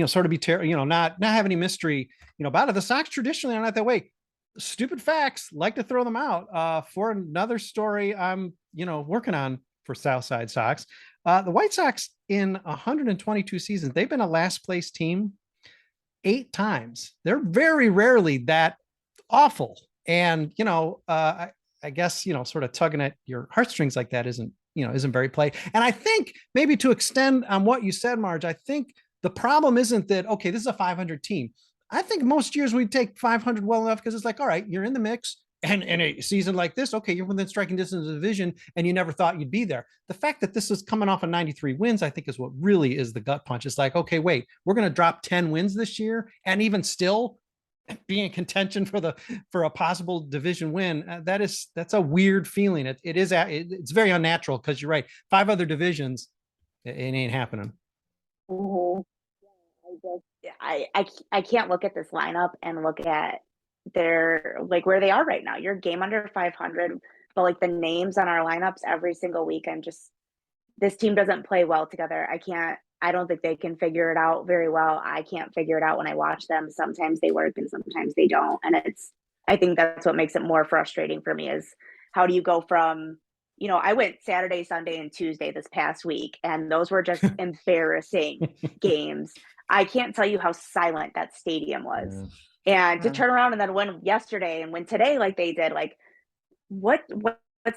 sort of be, not have any mystery, about it. The Sox traditionally are not that way. Stupid facts, like to throw them out. For another story I'm, working on for Southside Sox. The White Sox in 122 seasons, they've been a last place team 8 times. They're very rarely that awful. And, I guess, sort of tugging at your heartstrings like that isn't very play. And I think maybe to extend on what you said, Marj, I think the problem isn't that, okay, this is a 500 team. I think most years we'd take 500 well enough because it's like, all right, you're in the mix. And in a season like this, okay, you're within striking distance of the division and you never thought you'd be there. The fact that this is coming off of 93 wins, I think is what really is the gut punch. It's like, okay, wait, we're going to drop 10 wins this year and even still be in contention for a possible division win. That's a weird feeling. It's very unnatural because you're right. 5 other divisions, it ain't happening. I can't look at this lineup and look at their like where they are right now. You're game under 500, but like the names on our lineups every single week, and just this team doesn't play well together. I don't think they can figure it out very well. I can't figure it out when I watch them. Sometimes they work and sometimes they don't. And I think that's what makes it more frustrating for me is how do you go from, I went Saturday, Sunday, and Tuesday this past week, and those were just embarrassing games. I can't tell you how silent that stadium was. Yeah. And to turn around and then win yesterday and win today like they did, like what's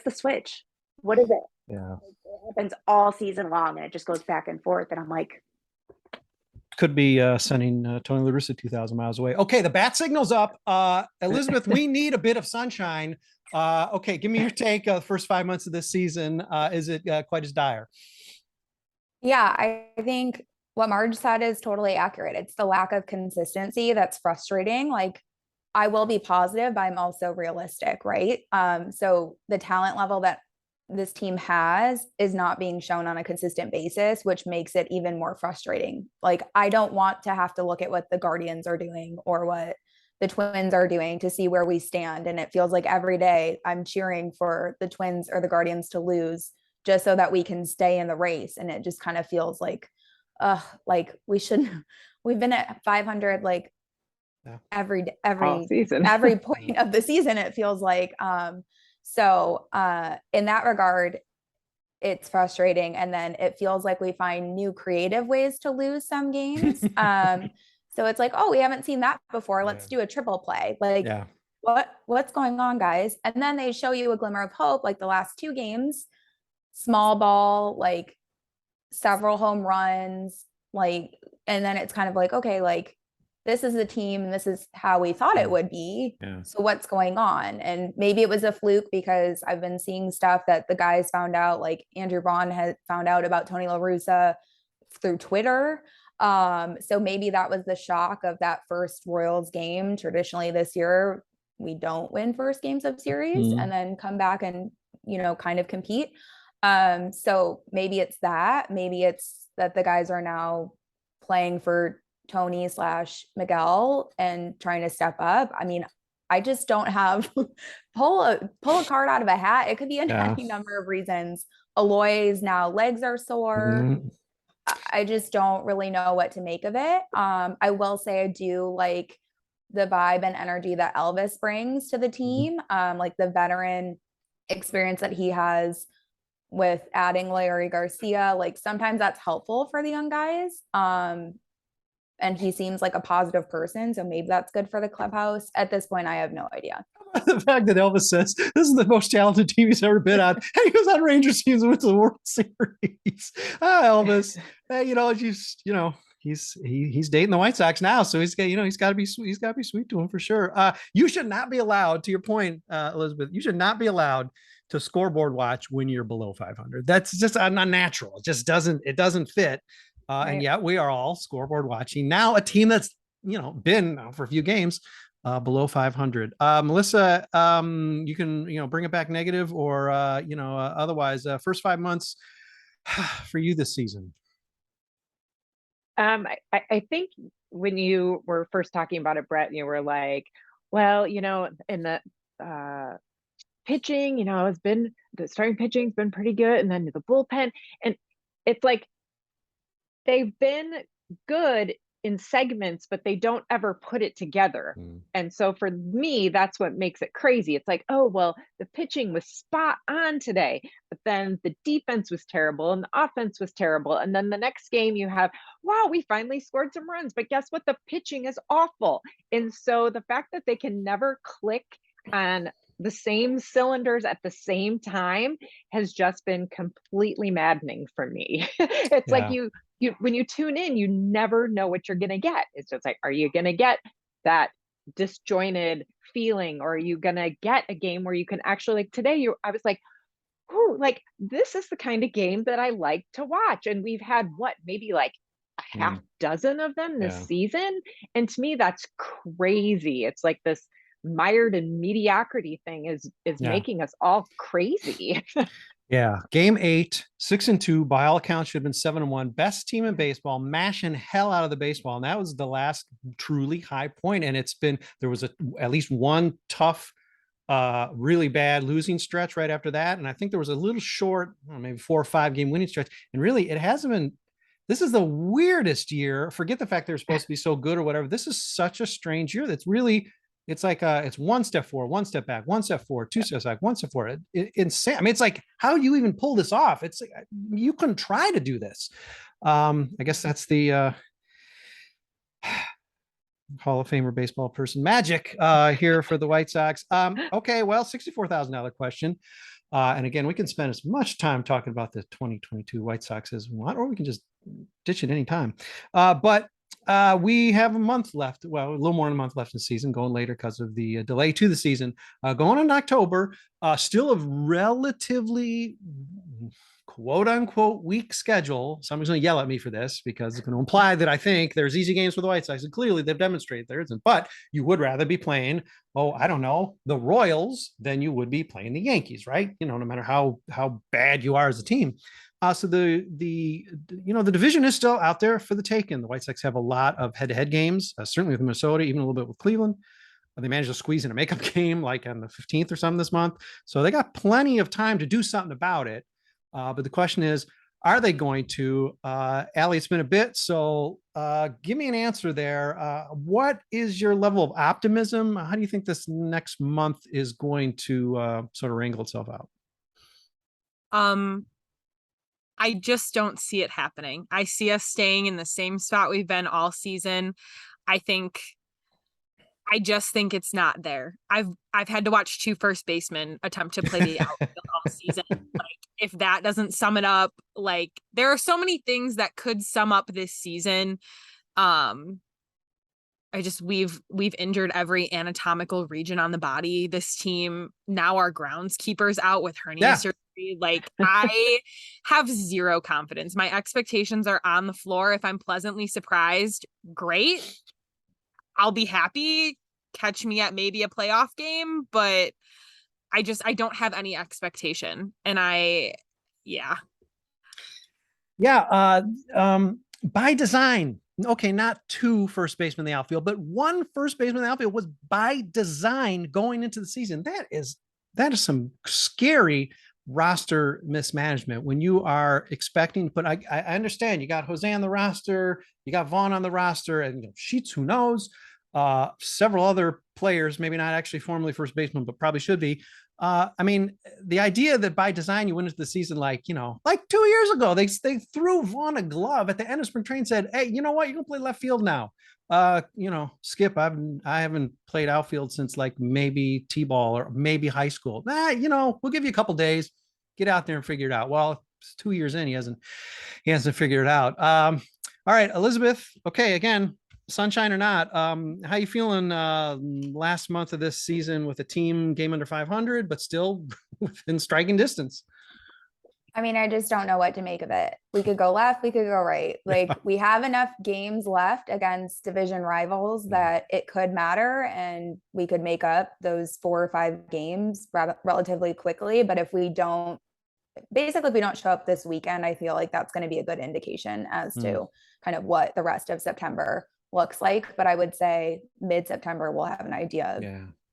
the switch? What is it? Yeah. It happens all season long and it just goes back and forth. And I'm like, could be sending Tony La Russa 2,000 miles away. Okay, the bat signal's up. Elizabeth, we need a bit of sunshine. Okay, give me your take. The first 5 months of this season, is it quite as dire? Yeah, I think what Marj said is totally accurate. It's the lack of consistency that's frustrating. Like, I will be positive, but I'm also realistic, right? So the talent level that this team has is not being shown on a consistent basis, which makes it even more frustrating. Like, I don't want to have to look at what the Guardians are doing or what the Twins are doing to see where we stand. And it feels like every day I'm cheering for the Twins or the Guardians to lose just so that we can stay in the race. And it just kind of feels like, we've been at 500, like every season. every point of the season, it feels like, so in that regard, it's frustrating. And then it feels like we find new creative ways to lose some games. So it's like, oh, we haven't seen that before. Let's do a triple play. Like, what's going on, guys? And then they show you a glimmer of hope, like the last 2 games, small ball, like several home runs, like, and then it's kind of like, okay, like this is the team and this is how we thought it would be. Yeah. So what's going on? And maybe it was a fluke because I've been seeing stuff that the guys found out, like Andrew Braun had found out about Tony La Russa through Twitter. So maybe that was the shock of that first Royals game. Traditionally this year, we don't win first games of series and then come back and, kind of compete. So maybe it's that, maybe it's that the guys are now playing for Tony / Miguel and trying to step up. I mean, I just don't have pull a card out of a hat. It could be any number of reasons. Aloy's now legs are sore. I just don't really know what to make of it. I will say I do like the vibe and energy that Elvis brings to the team. Like the veteran experience that he has with adding Larry Garcia, like sometimes that's helpful for the young guys. and he seems like a positive person. So maybe that's good for the clubhouse. At this point, I have no idea. The fact that Elvis says this is the most talented team he's ever been on, and he goes on Rangers teams and wins the World Series. Elvis, he's dating the White Sox now, so he's got to be sweet to him for sure. You should not be allowed, to your point, Elizabeth, you should not be allowed to scoreboard watch when you're below 500. That's just unnatural. It just doesn't fit. Right. And yet we are all scoreboard watching now a team that's been for a few games below 500. Melissa, you can bring it back negative or otherwise. First 5 months for you this season. I think when you were first talking about it, Brett, you were like, well, in the pitching, it's been the starting pitching's been pretty good, and then the bullpen, and it's like they've been good in segments, but they don't ever put it together. And so for me, that's what makes it crazy. It's like, oh, well, the pitching was spot on today, but then the defense was terrible and the offense was terrible. And then the next game you have, wow, we finally scored some runs, but guess what? The pitching is awful. And so the fact that they can never click on the same cylinders at the same time has just been completely maddening for me. It's like you when you tune in, you never know what you're going to get. It's just like, are you going to get that disjointed feeling, or are you going to get a game where you can actually, like today, I was like, ooh, like this is the kind of game that I like to watch. And we've had maybe like a half dozen of them this season. And to me, that's crazy. It's like this mired in mediocrity thing is making us all crazy. Yeah. Game 8, 6-2, by all accounts should have been 7-1. Best team in baseball, mashing hell out of the baseball. And that was the last truly high point. And there was at least one tough, really bad losing stretch right after that. And I think there was a little short, maybe 4 or 5 game winning stretch. And really it hasn't been, this is the weirdest year. Forget the fact they're supposed to be so good or whatever. This is such a strange year. That's really, it's like it's 1 step forward, 1 step back, 1 step forward, 2 steps back, 1 step forward. Insane. I mean, it's like, how do you even pull this off? It's like, you couldn't try to do this. I guess that's the Hall of Famer baseball person magic here for the White Sox. Okay, well, $64,000 question. And again, we can spend as much time talking about the 2022 White Sox as we want, or we can just ditch it anytime. But we have a month left. Well, a little more than a month left in the season, going later because of the delay to the season. Going in October, still a relatively quote unquote weak schedule. Somebody's going to yell at me for this because it's going to imply that I think there's easy games for the White Sox, and clearly they've demonstrated there isn't. But you would rather be playing, I don't know, the Royals than you would be playing the Yankees, right? No matter how bad you are as a team. So the division is still out there for the taking. The White Sox have a lot of head-to-head games, certainly with Minnesota, even a little bit with Cleveland. They managed to squeeze in a makeup game like on the 15th or something this month. So they got plenty of time to do something about it. But the question is, are they going to? Allie, it's been a bit, so give me an answer there. What is your level of optimism? How do you think this next month is going to sort of wrangle itself out? I just don't see it happening. I see us staying in the same spot we've been all season. I just think it's not there. I've had to watch 2 first basemen attempt to play the outfield all season. Like, if that doesn't sum it up, like there are so many things that could sum up this season. We've injured every anatomical region on the body. This team, now our groundskeeper's out with hernia surgery. Like, I have zero confidence. My expectations are on the floor. If I'm pleasantly surprised, great. I'll be happy. Catch me at maybe a playoff game, but I don't have any expectation. And by design. Okay, not 2 first basemen in the outfield, but 1 first baseman in the outfield was by design going into the season. That is some scary roster mismanagement when you are expecting, but I understand you got Jose on the roster, you got Vaughn on the roster, and Sheets, who knows, several other players, maybe not actually formally first baseman, but probably should be. I mean, the idea that by design you went into the season like 2 years ago, they threw Vaughn a glove at the end of spring training, said, "Hey, you know what? You're gonna play left field now." Skip, I haven't played outfield since like maybe T-ball or maybe high school. We'll give you a couple days, get out there and figure it out. Well, it's 2 years in, he hasn't figured it out. All right, Elizabeth. Okay, again, sunshine or not, how you feeling last month of this season with a team game under 500, but still within striking distance? I mean, I just don't know what to make of it. We could go left, we could go right. Like we have enough games left against division rivals that it could matter, and we could make up those 4 or 5 games relatively quickly. But if we don't show up this weekend, I feel like that's going to be a good indication as to kind of what the rest of September looks like. But I would say mid-September we'll have an idea of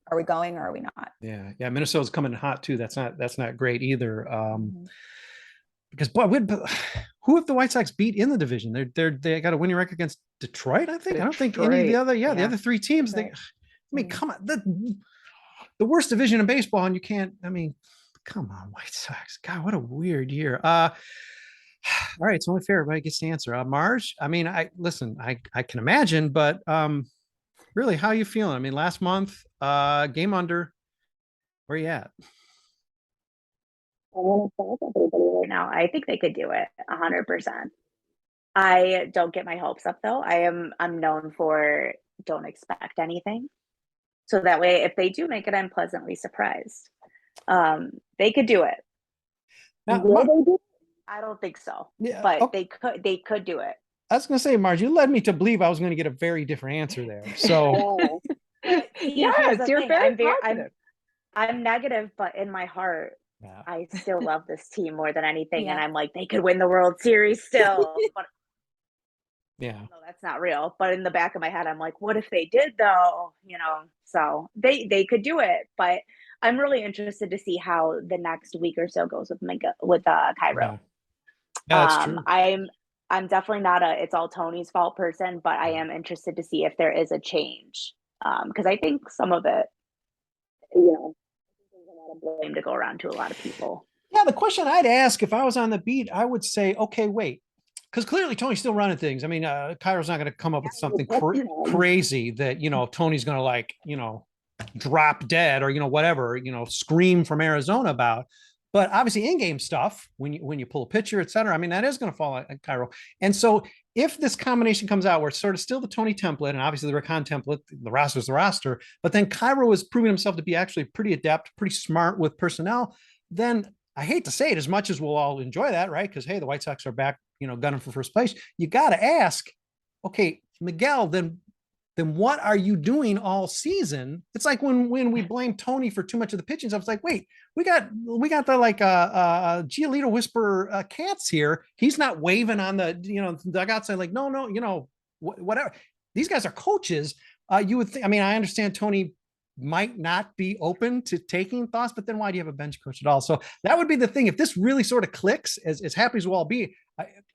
are we going or are we not? Yeah. Minnesota's coming hot too. That's not great either. Because boy, who have the White Sox beat in the division? They got a winning record against Detroit, I think. I don't think any of the other the other 3 teams. Come on, the worst division in baseball, and you can't. I mean, come on, White Sox. God, what a weird year. All right, it's only fair everybody gets to answer. Marj, I mean, I can imagine, but really, how are you feeling? I mean, last month, game under, where you at? I want to tell everybody right now, I think they could do it 100%. I don't get my hopes up though. I'm known for don't expect anything. So that way, if they do make it, I'm pleasantly surprised. They could do it. Now, Will they do it? I don't think so. Yeah, but okay. they could do it. I was going to say, Marj, you led me to believe I was going to get a very different answer there. So yes, you're very positive. I'm negative, but in my heart, I still love this team more than anything. And I'm like, they could win the World Series still. But no, that's not real. But in the back of my head, I'm like, what if they did though? So they could do it. But I'm really interested to see how the next week or so goes with Cairo. Yeah, that's true. I'm definitely not it's all Tony's fault person, but I am interested to see if there is a change. Because I think some of it, there's a lot of blame to go around to a lot of people. Yeah, the question I'd ask if I was on the beat, I would say, okay, wait. Because clearly Tony's still running things. I mean, Cairo's not going to come up with something crazy that, Tony's going to drop dead or, whatever, scream from Arizona about. But obviously in-game stuff, when you pull a pitcher, et cetera, I mean, that is going to fall on Cairo. And so if this combination comes out where it's sort of still the Tony template, and obviously the Rakan template, the roster is the roster, but then Cairo is proving himself to be actually pretty adept, pretty smart with personnel, then I hate to say it, as much as we'll all enjoy that, right? Because, hey, the White Sox are back, gunning for first place. You got to ask, okay, Miguel, then what are you doing all season? It's like when we blame Tony for too much of the pitching. I was like, wait, we got the Giolito whisperer cats here. He's not waving on the dugout saying like, no, whatever. These guys are coaches. You would think. I mean, I understand Tony might not be open to taking thoughts, but then why do you have a bench coach at all? So that would be the thing. If this really sort of clicks, as happy as we'll all be,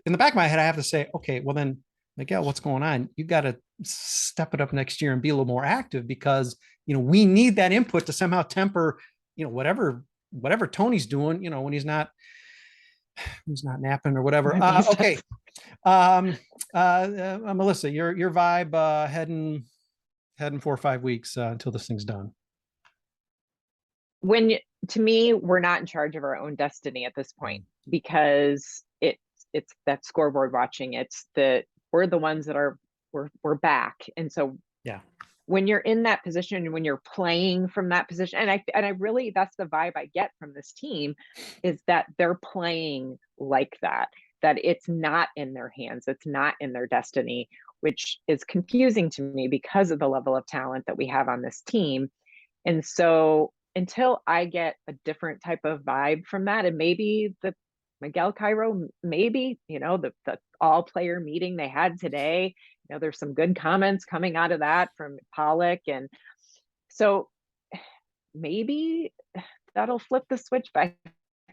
in the back of my head, I have to say, okay, well then, Miguel, what's going on? You got to step it up next year and be a little more active because, we need that input to somehow temper, whatever Tony's doing, when he's not napping or whatever. Okay. Melissa, your vibe, heading 4 or 5 weeks until this thing's done. To me, we're not in charge of our own destiny at this point because it's that scoreboard watching. We're the ones that we're back. And so when you're in that position, when you're playing from that position, and I really, that's the vibe I get from this team, is that they're playing like that it's not in their hands. It's not in their destiny, which is confusing to me because of the level of talent that we have on this team. And so until I get a different type of vibe from that, and maybe the Miguel Cairo, maybe, the all player meeting they had today, there's some good comments coming out of that from Pollock. And so maybe that'll flip the switch. But I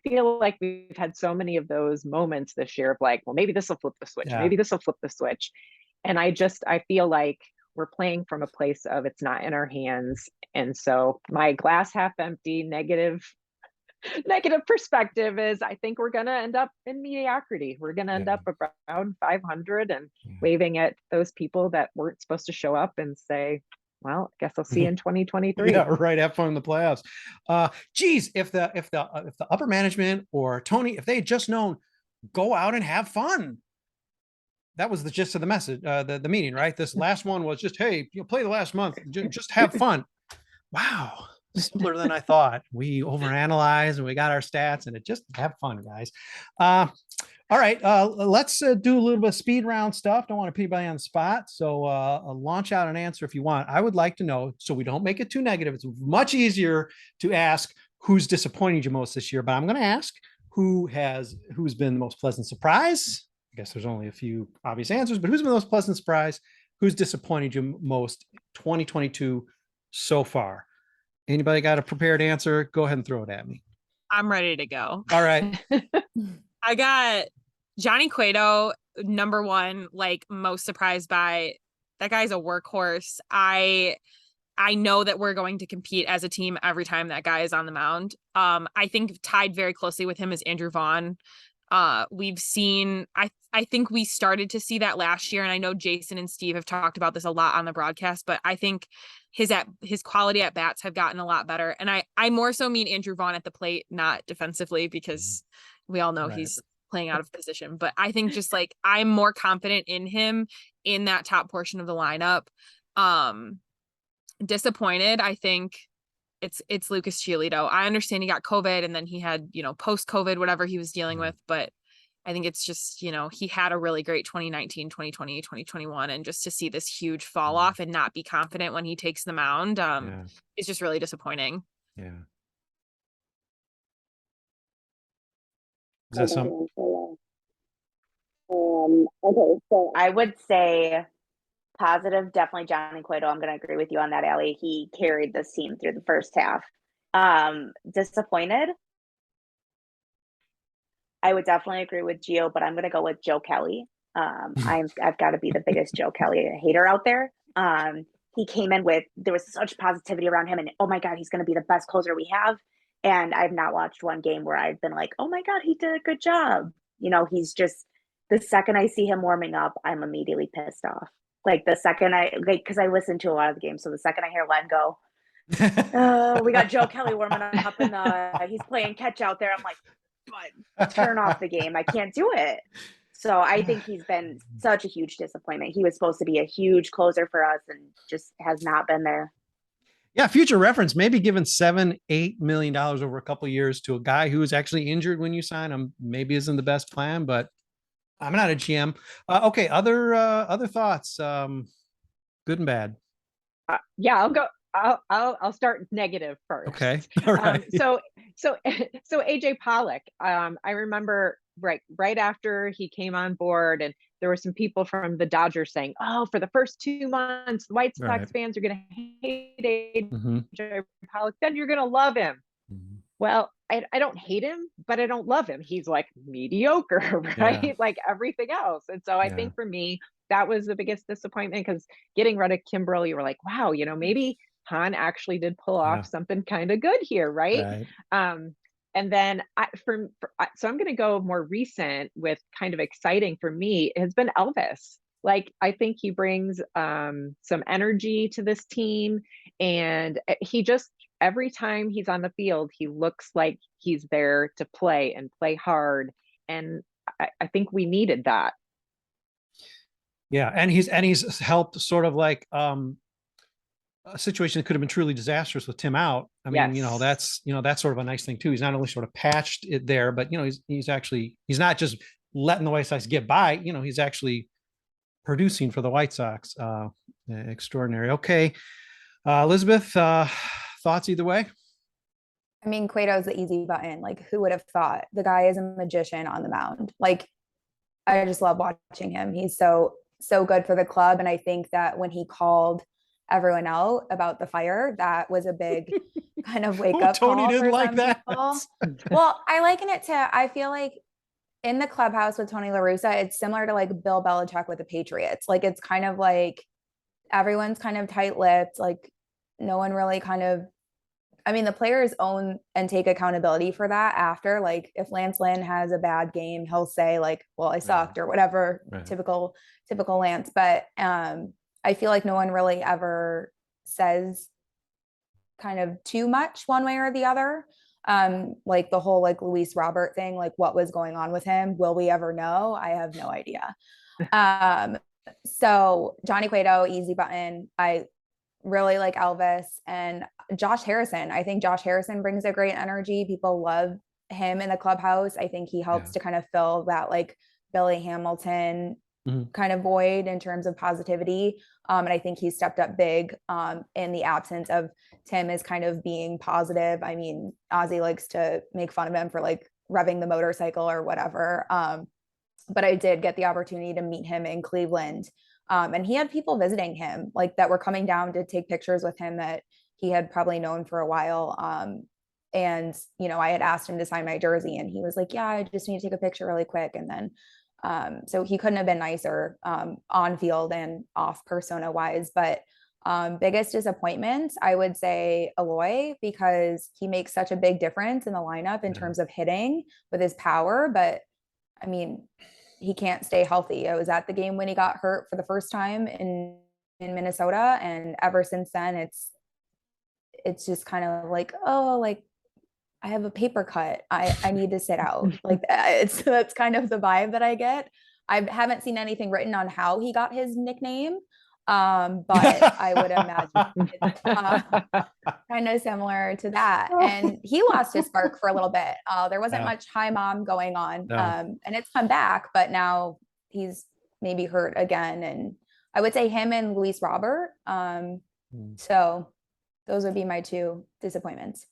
feel like we've had so many of those moments this year of like, well, maybe this will flip the switch. Maybe this will flip the switch. And I feel like we're playing from a place of it's not in our hands. And so my glass half empty, negative perspective is I think we're going to end up in mediocrity. We're going to end up around 500 and waving at those people that weren't supposed to show up and say, well, I guess I'll see you in 2023. Yeah, right. Have fun in the playoffs. Geez, if the upper management or Tony, if they had just known, go out and have fun. That was the gist of the message, the meeting, right? This last one was just, hey, play the last month, just have fun. Wow, simpler than I thought. We overanalyze and we got our stats, and it just have fun, guys. All right, let's do a little bit of speed round stuff. Don't want to put anybody on the spot, so launch out an answer if you want. I would like to know, so we don't make it too negative. It's much easier to ask who's disappointed you most this year, but I'm going to ask who's been the most pleasant surprise. I guess there's only a few obvious answers, but who's been the most pleasant surprise? Who's disappointed you most 2022 so far? Anybody got a prepared answer? Go ahead and throw it at me. I'm ready to go. All right. I got Johnny Cueto, number one, like most surprised by. That guy's a workhorse. I know that we're going to compete as a team every time that guy is on the mound. I think tied very closely with him is Andrew Vaughn. We've seen, I think we started to see that last year. And I know Jason and Steve have talked about this a lot on the broadcast, but I think his quality at bats have gotten a lot better. And I more so mean Andrew Vaughn at the plate, not defensively, because we all know he's playing out of position, but I think just like, I'm more confident in him in that top portion of the lineup. Disappointed, I think it's Lucas Giolito. I understand he got COVID and then he had, post-COVID, whatever he was dealing with, but I think it's just, he had a really great 2019, 2020, 2021. And just to see this huge fall off and not be confident when he takes the mound is just really disappointing. Yeah. Is that something? Okay, so I would say positive, definitely Johnny Cueto. I'm going to agree with you on that, Allie. He carried this team through the first half. Disappointed, I would definitely agree with Gio, but I'm going to go with Joe Kelly. I've got to be the biggest Joe Kelly hater out there. He came in there was such positivity around him, and oh my God, he's going to be the best closer we have. And I've not watched one game where I've been like, oh my God, he did a good job. He's just, the second I see him warming up, I'm immediately pissed off. Like the second because I listen to a lot of the games. So the second I hear Len go, we got Joe Kelly warming up and he's playing catch out there. I'm like, but turn off the game. I can't do it. So I think he's been such a huge disappointment. He was supposed to be a huge closer for us and just has not been there. Yeah, future reference, maybe giving $7-8 million over a couple of years to a guy who was actually injured when you sign him maybe isn't the best plan, but I'm not a GM. Okay, other thoughts, good and bad. Yeah, I'll go. I'll start negative first. Okay, all right. So AJ Pollock. I remember right after he came on board, and there were some people from the Dodgers saying, "Oh, for the first 2 months, the White Sox fans are going to hate AJ Pollock. Then you're going to love him." Mm-hmm. Well, I don't hate him, but I don't love him. He's like mediocre, right? Yeah. Like everything else. And so I think for me, that was the biggest disappointment, because getting rid of Kimbrel, you were like, wow, maybe Han actually did pull off something kind of good here, right? And then so I'm going to go more recent with kind of exciting for me. It has been Elvis. Like, I think he brings some energy to this team, and he just, every time he's on the field, he looks like he's there to play and play hard. And I think we needed that. Yeah. And he's helped sort of like a situation that could have been truly disastrous with Tim out. I mean, that's sort of a nice thing too. He's not only sort of patched it there, but he's not just letting the White Sox get by, he's actually producing for the White Sox. Extraordinary. Okay. Elizabeth, thoughts either way? I mean, Cueto's the easy button. Like, who would have thought? The guy is a magician on the mound. Like, I just love watching him. He's so good for the club. And I think that when he called everyone out about the fire, that was a big kind of wake up Tony call didn't for like some that. Well, I liken it to, I feel like in the clubhouse with Tony La Russa, it's similar to like Bill Belichick with the Patriots. Like, it's kind of like everyone's kind of tight-lipped. Like no one really the players own and take accountability for that after. Like if Lance Lynn has a bad game, he'll say like, well, I sucked or whatever, typical Lance. But I feel like no one really ever says kind of too much one way or the other. Like the whole like Luis Robert thing, like what was going on with him? Will we ever know? I have no idea. So Johnny Cueto, easy button. I really like Elvis and Josh Harrison. I think Josh Harrison brings a great energy. People love him in the clubhouse. I think he helps to kind of fill that like Billy Hamilton kind of void in terms of positivity. And I think he stepped up big in the absence of Tim as kind of being positive. I mean, Ozzy likes to make fun of him for like revving the motorcycle or whatever. But I did get the opportunity to meet him in Cleveland. And he had people visiting him like that were coming down to take pictures with him that he had probably known for a while. And, you know, I had asked him to sign my jersey and he was like, yeah, I just need to take a picture really quick. And then, so he couldn't have been nicer on field and off persona wise, but biggest disappointment, I would say Aloy, because he makes such a big difference in the lineup in terms of hitting with his power. But I mean, he can't stay healthy. I was at the game when he got hurt for the first time in Minnesota. And ever since then, it's just kind of like, oh, like I have a paper cut. I need to sit out. Like that's kind of the vibe that I get. I haven't seen anything written on how he got his nickname. But I would imagine it's kind of similar to that. And he lost his spark for a little bit. There wasn't much hi mom going on. And it's come back, but now he's maybe hurt again. And I would say him and Luis Robert. So those would be my two disappointments.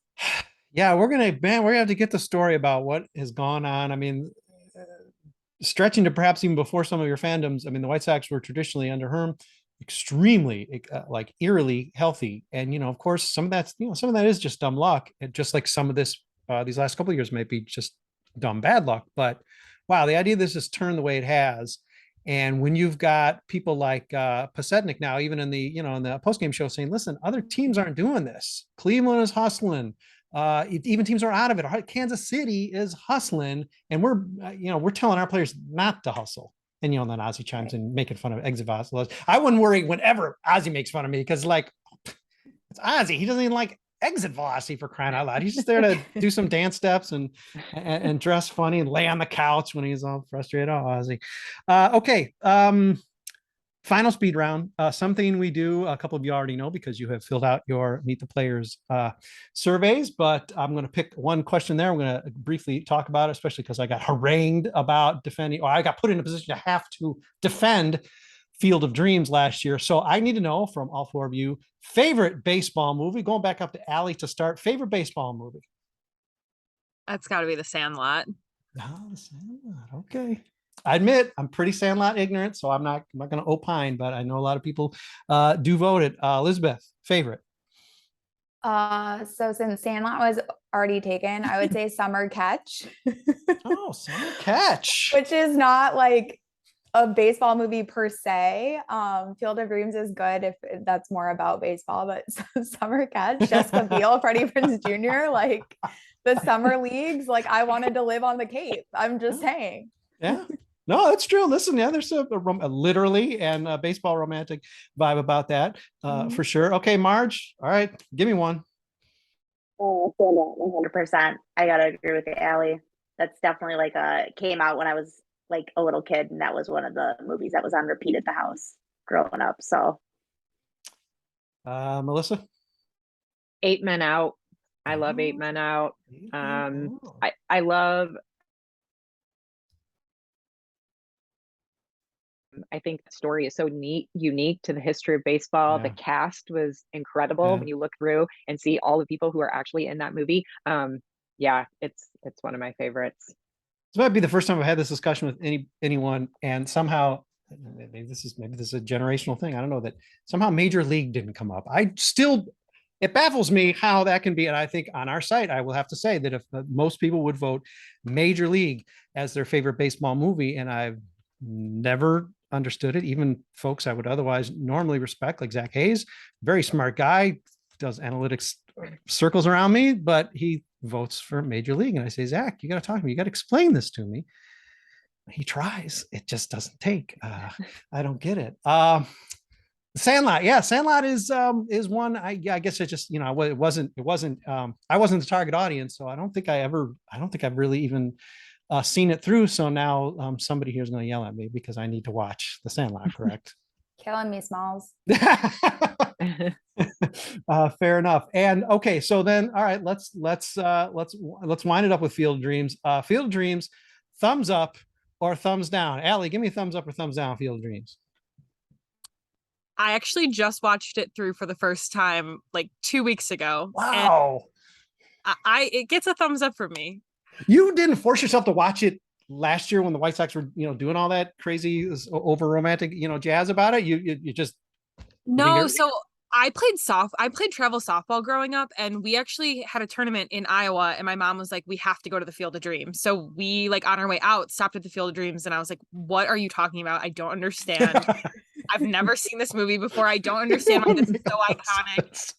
Yeah, we're gonna have to get the story about what has gone on. I mean, stretching to perhaps even before some of your fandoms. I mean, the White Sox were traditionally under Herm extremely like eerily healthy, and you know, of course, some of that is just dumb luck, and just like some of this these last couple of years might be just dumb bad luck. But wow, the idea this has turned the way it has, and when you've got people like Pasetnik now, even in the in the post-game show saying, listen, other teams aren't doing this. Cleveland is hustling. Even teams are out of it. Kansas City is hustling, and we're telling our players not to hustle. And then Ozzy chimes in making fun of exit velocity. I wouldn't worry whenever Ozzy makes fun of me, because like it's Ozzy. He doesn't even like exit velocity, for crying out loud. He's just there to do some dance steps and dress funny and lay on the couch when he's all frustrated. Oh, Ozzy. Okay. Final speed round, something we do, a couple of you already know because you have filled out your Meet the Players surveys, but I'm going to pick one question there. I'm going to briefly talk about it, especially because I got harangued about defending, or I got put in a position to have to defend Field of Dreams last year. So I need to know from all four of you, favorite baseball movie, going back up to Allie to start, favorite baseball movie. That's got to be The Sandlot. Oh, The Sandlot. Okay. I admit I'm pretty Sandlot ignorant, so I'm not going to opine, but I know a lot of people do vote it. Elizabeth, favorite? So since Sandlot was already taken, I would say Summer Catch. Oh, Summer Catch. Which is not like a baseball movie per se. Field of Dreams is good if that's more about baseball, but Summer Catch, Jessica Biel, Freddie Prinze Jr., like the summer leagues, like I wanted to live on the Cape. I'm just saying. Yeah. No, that's true. Listen, yeah, there's a literally and a baseball romantic vibe about that, for sure. Okay, Marj. All right, give me one. 100%. I gotta agree with Allie. That's definitely like came out when I was like a little kid, and that was one of the movies that was on repeat at the house growing up. So, Melissa. 8 Men Out. I love 8 Men Out. I love. I think the story is so unique to the history of baseball. The cast was incredible when you look through and see all the people who are actually in that movie. It's one of my favorites. This might be the first time I've had this discussion with anyone, and somehow maybe this is a generational thing. I don't know, that somehow Major League didn't come up. It baffles me how that can be. And I think on our site, I will have to say that if most people would vote Major League as their favorite baseball movie, and I've never understood it. Even folks I would otherwise normally respect, like Zach Hayes, very smart guy, does analytics circles around me, but he votes for Major League. And I say, Zach, you got to talk to me. You got to explain this to me. He tries. It just doesn't take. I don't get it. Sandlot, yeah, Sandlot is one. I guess it just, it wasn't. I wasn't the target audience, so I don't think I've really even seen it through. So now somebody here is going to yell at me because I need to watch the Sandlot. Correct? Killing me, Smalls. Fair enough. And okay, so then, all right, let's wind it up with Field of Dreams. Field of Dreams, thumbs up or thumbs down? Allie, give me a thumbs up or thumbs down. Field of Dreams. I actually just watched it through for the first time like 2 weeks ago. Wow. And it gets a thumbs up from me. You didn't force yourself to watch it last year when the White Sox were, doing all that crazy over romantic, jazz about it. You just no. So I played travel softball growing up, and we actually had a tournament in Iowa, and my mom was like, we have to go to the Field of Dreams. So we, like, on our way out, stopped at the Field of Dreams, and I was like, what are you talking about? I don't understand. I've never seen this movie before. I don't understand why this is so iconic.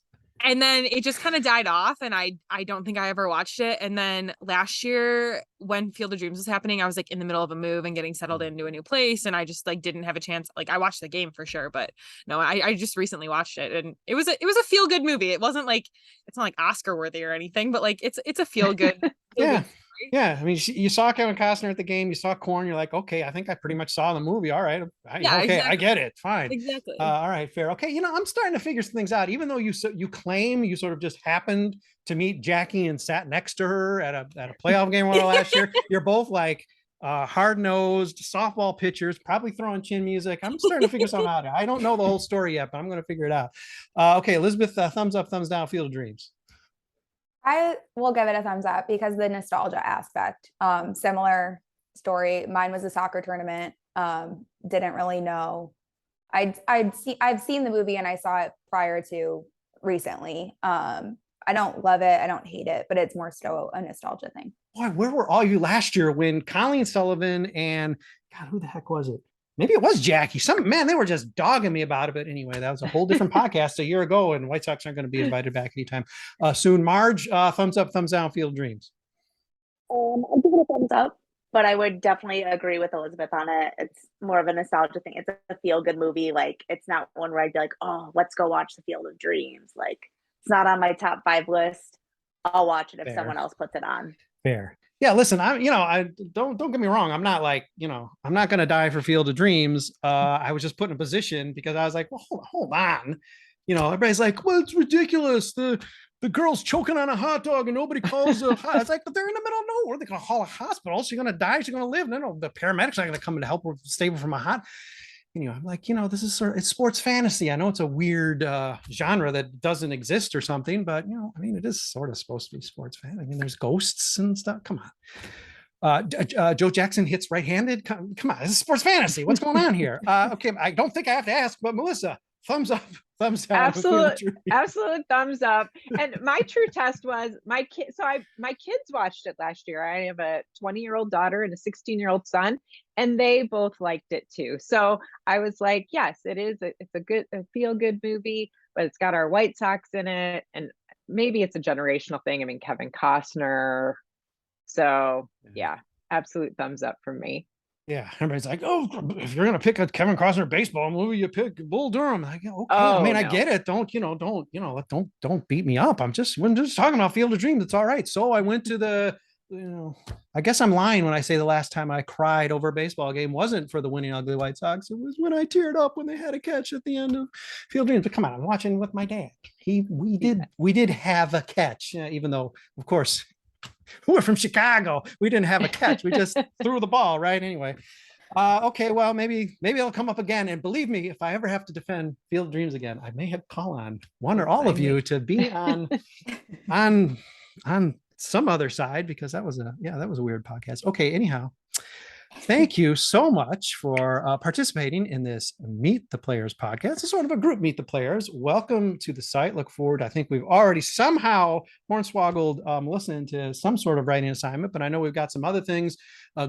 And then it just kind of died off, and I don't think I ever watched it. And then last year when Field of Dreams was happening, I was like in the middle of a move and getting settled into a new place, and I just like didn't have a chance. Like, I watched the game for sure, but no, I just recently watched it, and it was a feel good movie. It wasn't like, it's not like Oscar worthy or anything, but like it's a feel good. Yeah. Yeah, I mean, you saw Kevin Costner at the game, you saw Corn, you're like, okay, I think I pretty much saw the movie. All right, exactly. I get it. Fine, exactly. All right, fair. Okay, I'm starting to figure some things out. Even though you claim you sort of just happened to meet Jackie and sat next to her at a playoff game last year, you're both like hard-nosed softball pitchers, probably throwing chin music. I'm starting to figure something out. I don't know the whole story yet, but I'm going to figure it out. Okay, Elizabeth, thumbs up, thumbs down. Field of Dreams. I will give it a thumbs up because the nostalgia aspect, similar story. Mine was a soccer tournament. Didn't really know. I've seen the movie and I saw it prior to recently. I don't love it. I don't hate it, but it's more so a nostalgia thing. Boy, where were all you last year when Colleen Sullivan and God, who the heck was it? Maybe it was Jackie. They were just dogging me about it. But anyway, that was a whole different podcast a year ago, and White Sox aren't going to be invited back anytime soon. Marj, thumbs up, thumbs down. Field of Dreams. I'll give it a thumbs up, but I would definitely agree with Elizabeth on it. It's more of a nostalgia thing. It's a feel-good movie. Like, it's not one where I'd be like, oh, let's go watch the Field of Dreams. Like, it's not on my top 5 list. I'll watch it if someone else puts it on. Fair. Yeah, listen, I don't get me wrong. I'm not like, I'm not going to die for Field of Dreams. I was just put in a position because I was like, well, hold on. Everybody's like, well, it's ridiculous. The girl's choking on a hot dog and nobody calls a hot. It's like, but they're in the middle of nowhere. They're going to call a hospital. She's going to die. She's going to live. No, the paramedics are going to come to help her save her from a hot. I'm like, this is it's sports fantasy. I know it's a weird genre that doesn't exist or something, but it is sort of supposed to be sports fantasy. I mean, there's ghosts and stuff. Come on. Joe Jackson hits right-handed. Come on, this is sports fantasy. What's going on here? Okay, I don't think I have to ask, but Melissa, thumbs up, thumbs down. Absolute thumbs up. And my true test was my kids watched it last year. I have a 20-year-old daughter and a 16-year-old son, and they both liked it too. So I was like, yes, it's a feel-good movie, but it's got our White Sox in it, and maybe it's a generational thing. I mean, Kevin Costner. So yeah, absolute thumbs up from me. Yeah, everybody's like, oh, if you're gonna pick a Kevin Costner baseball movie, you pick Bull Durham. Like, okay, I get it. Don't beat me up. I'm just talking about Field of Dreams. It's all right. So I went to the, I guess I'm lying when I say the last time I cried over a baseball game wasn't for the winning ugly White Sox. It was when I teared up when they had a catch at the end of Field of Dreams. But come on, I'm watching with my dad. We did have a catch, even though, of course, we're from Chicago. We didn't have a catch. We just threw the ball, right? Anyway. Okay, well, maybe it'll come up again. And believe me, if I ever have to defend Field of Dreams again, I may have to call on one or all of you to be on some other side, because that was a weird podcast. Okay, anyhow. Thank you so much for participating in this Meet the Players podcast. It's sort of a group Meet the Players. Welcome to the site. Look forward. I think we've already somehow hornswoggled Melissa into some sort of writing assignment, but I know we've got some other things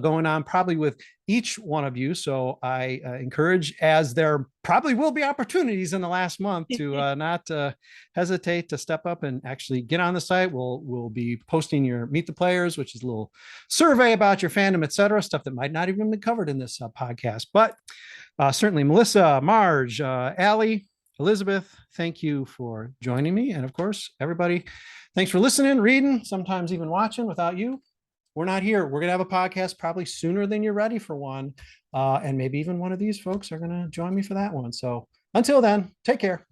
going on probably with each one of you. So I encourage, as there probably will be opportunities in the last month, to not hesitate to step up and actually get on the site. We'll be posting your Meet the Players, which is a little survey about your fandom, etc., stuff that might not even be covered in this podcast. But certainly, Melissa, Marj, Allie, Elizabeth, thank you for joining me. And of course, everybody, thanks for listening, reading, sometimes even watching. Without you, we're not here. We're going to have a podcast probably sooner than you're ready for one. And maybe even one of these folks are going to join me for that one. So until then, take care.